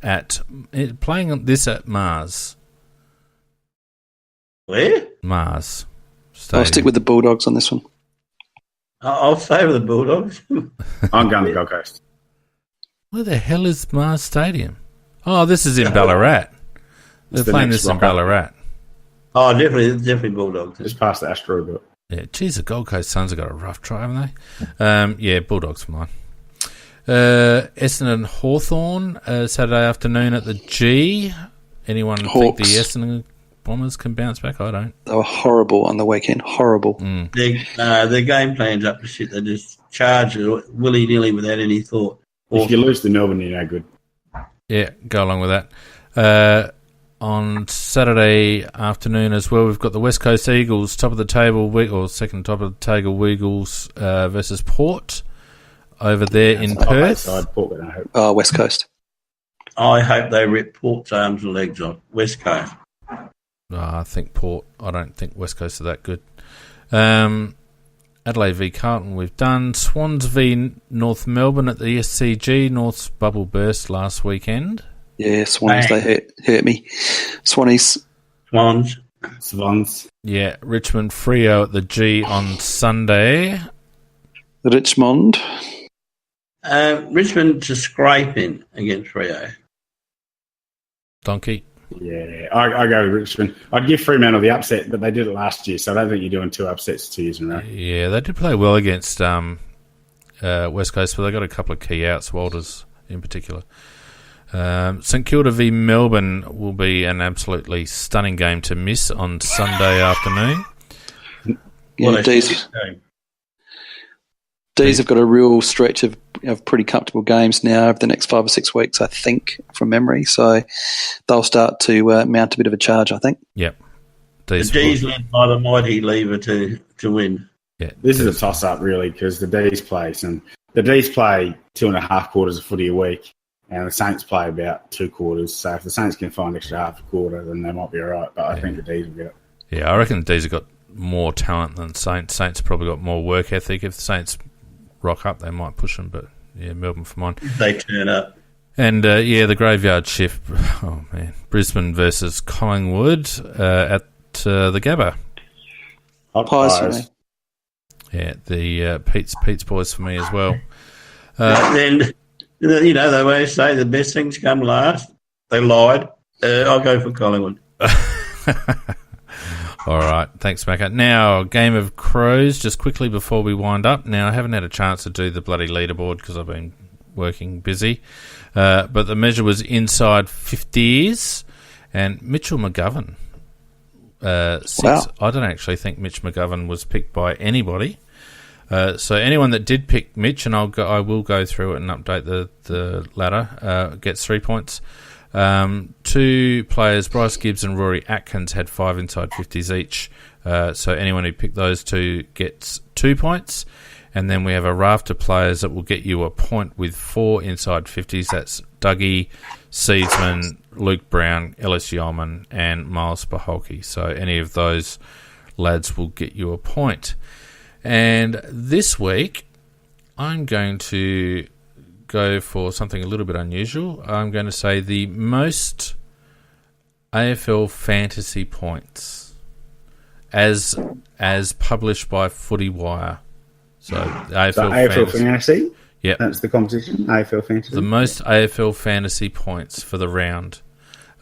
[SPEAKER 1] playing this at Mars.
[SPEAKER 3] Where?
[SPEAKER 1] Mars
[SPEAKER 4] Stadium. I'll stick with the Bulldogs on this one.
[SPEAKER 3] I'll favour the Bulldogs.
[SPEAKER 2] I'm going to Gold Coast.
[SPEAKER 1] Where the hell is Mars Stadium? Oh, this is in Ballarat. They're playing this in Ballarat.
[SPEAKER 3] Oh, definitely Bulldogs.
[SPEAKER 2] Just past the Astro bit.
[SPEAKER 1] Yeah, geez, the Gold Coast Suns have got a rough try, haven't they? Yeah, Bulldogs for mine. Essendon Hawthorn, Saturday afternoon at the G. Anyone think the Essendon Bombers can bounce back? I don't.
[SPEAKER 4] They were horrible on the weekend. Horrible.
[SPEAKER 3] Their game plan's up to shit. They just charge it willy-nilly without any thought.
[SPEAKER 2] If you lose to Melbourne, you're no good.
[SPEAKER 1] Yeah, go along with that. On Saturday afternoon as well, we've got the West Coast Eagles, top of the table, or second top of the table Eagles versus Port over there in Perth.
[SPEAKER 4] West Coast.
[SPEAKER 3] I hope they rip Port's arms and legs off. West Coast.
[SPEAKER 1] I think Port. I don't think West Coast are that good. Adelaide v Carlton we've done. Swans v North Melbourne at the SCG. North's bubble burst last weekend.
[SPEAKER 4] Yeah, Swans, they hurt me. Swans.
[SPEAKER 2] Swans.
[SPEAKER 1] Yeah, Richmond Freo at the G on Sunday.
[SPEAKER 4] Richmond.
[SPEAKER 3] Richmond to scraping against Rio.
[SPEAKER 1] Donkey.
[SPEAKER 2] Yeah, I go with Richmond. I'd give Fremantle the upset, but they did it last year, so I don't think you're doing 2 upsets 2 years in a row.
[SPEAKER 1] Yeah, they did play well against West Coast, but they got a couple of key outs, Walters in particular. St Kilda v Melbourne will be an absolutely stunning game to miss on Sunday afternoon.
[SPEAKER 4] Yeah, D's have got a real stretch of pretty comfortable games now over the next 5 or 6 weeks, I think, from memory. So they'll start to mount a bit of a charge, I think.
[SPEAKER 1] Yep.
[SPEAKER 3] The D's led by the mighty Lever to win.
[SPEAKER 1] Yeah,
[SPEAKER 2] this is a toss-up, really, because the D's play 2.5 quarters of footy a week, and the Saints play about 2 quarters. So if the Saints can find extra half a quarter, then they might be all right. But I think the D's will get it.
[SPEAKER 1] Yeah, I reckon the D's have got more talent than Saints. Saints have probably got more work ethic. If the Saints rock up, they might push them, but yeah, Melbourne for mine.
[SPEAKER 3] They turn up.
[SPEAKER 1] And the graveyard shift. Oh man, Brisbane versus Collingwood at the Gabba.
[SPEAKER 2] Pies.
[SPEAKER 1] Yeah, the Pete's boys for me as well.
[SPEAKER 3] Then they always say the best things come last. They lied. I'll go for Collingwood.
[SPEAKER 1] All right, thanks, Macca. Now, Game of Crows, just quickly before we wind up. Now, I haven't had a chance to do the bloody leaderboard because I've been working busy. But the measure was inside 50s, and Mitchell McGovern. 6. Wow. I don't actually think Mitch McGovern was picked by anybody. So anyone that did pick Mitch, and I will go through it and update the ladder, gets 3 points. 2 players, Bryce Gibbs and Rory Atkins, had 5 inside 50s each. So anyone who picked those 2 gets 2 points. And then we have a raft of players that will get you a point with 4 inside 50s. That's Dougie, Seedsman, Luke Brown, Ellis Yeoman, and Miles Paholke. So any of those lads will get you a point. And this week, I'm going to go for something a little bit unusual. I'm going to say the most AFL fantasy points as published by Footy Wire. So AFL
[SPEAKER 2] fantasy.
[SPEAKER 1] Yeah,
[SPEAKER 2] that's the competition. AFL fantasy.
[SPEAKER 1] The most AFL fantasy points for the round.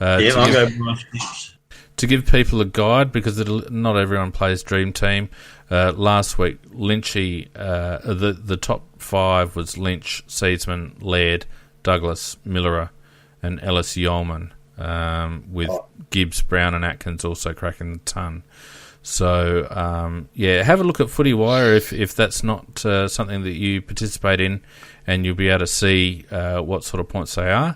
[SPEAKER 3] I'll go Bryce Gibbs.
[SPEAKER 1] To give people a guide, because not everyone plays Dream Team. Last week, Lynchy, the top 5 was Lynch, Seedsman, Laird, Douglas, Millerer, and Ellis Yeoman, with Gibbs, Brown, and Atkins also cracking the ton. So, have a look at Footy Wire if that's not something that you participate in, and you'll be able to see what sort of points they are.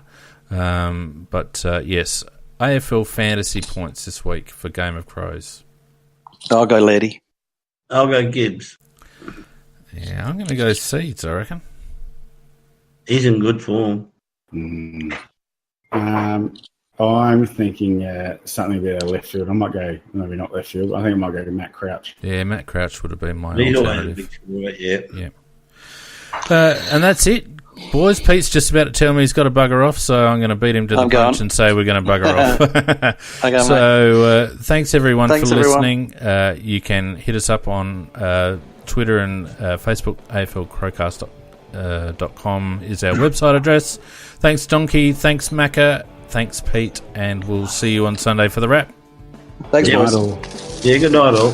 [SPEAKER 1] Yes, AFL fantasy points this week for Game of Crows.
[SPEAKER 4] I'll go Laddie.
[SPEAKER 3] I'll go Gibbs.
[SPEAKER 1] Yeah, I'm going to go Seeds, I reckon.
[SPEAKER 3] He's in good form.
[SPEAKER 2] I'm thinking something about left field. I might go, maybe not left field. I think I might go to Matt Crouch.
[SPEAKER 1] Yeah, Matt Crouch would have been my
[SPEAKER 3] alternative.
[SPEAKER 1] Yeah. And that's it. Boys, Pete's just about to tell me he's got to bugger off, so I'm going to beat him to the punch and say we're going to bugger off.
[SPEAKER 4] Okay,
[SPEAKER 1] so thanks everyone for listening. You can hit us up on Twitter and Facebook. AFLCrowcast.com is our website address. Thanks, Donkey. Thanks, Macca. Thanks, Pete. And we'll see you on Sunday for the wrap.
[SPEAKER 4] Thanks, boys.
[SPEAKER 3] Yeah, good night all.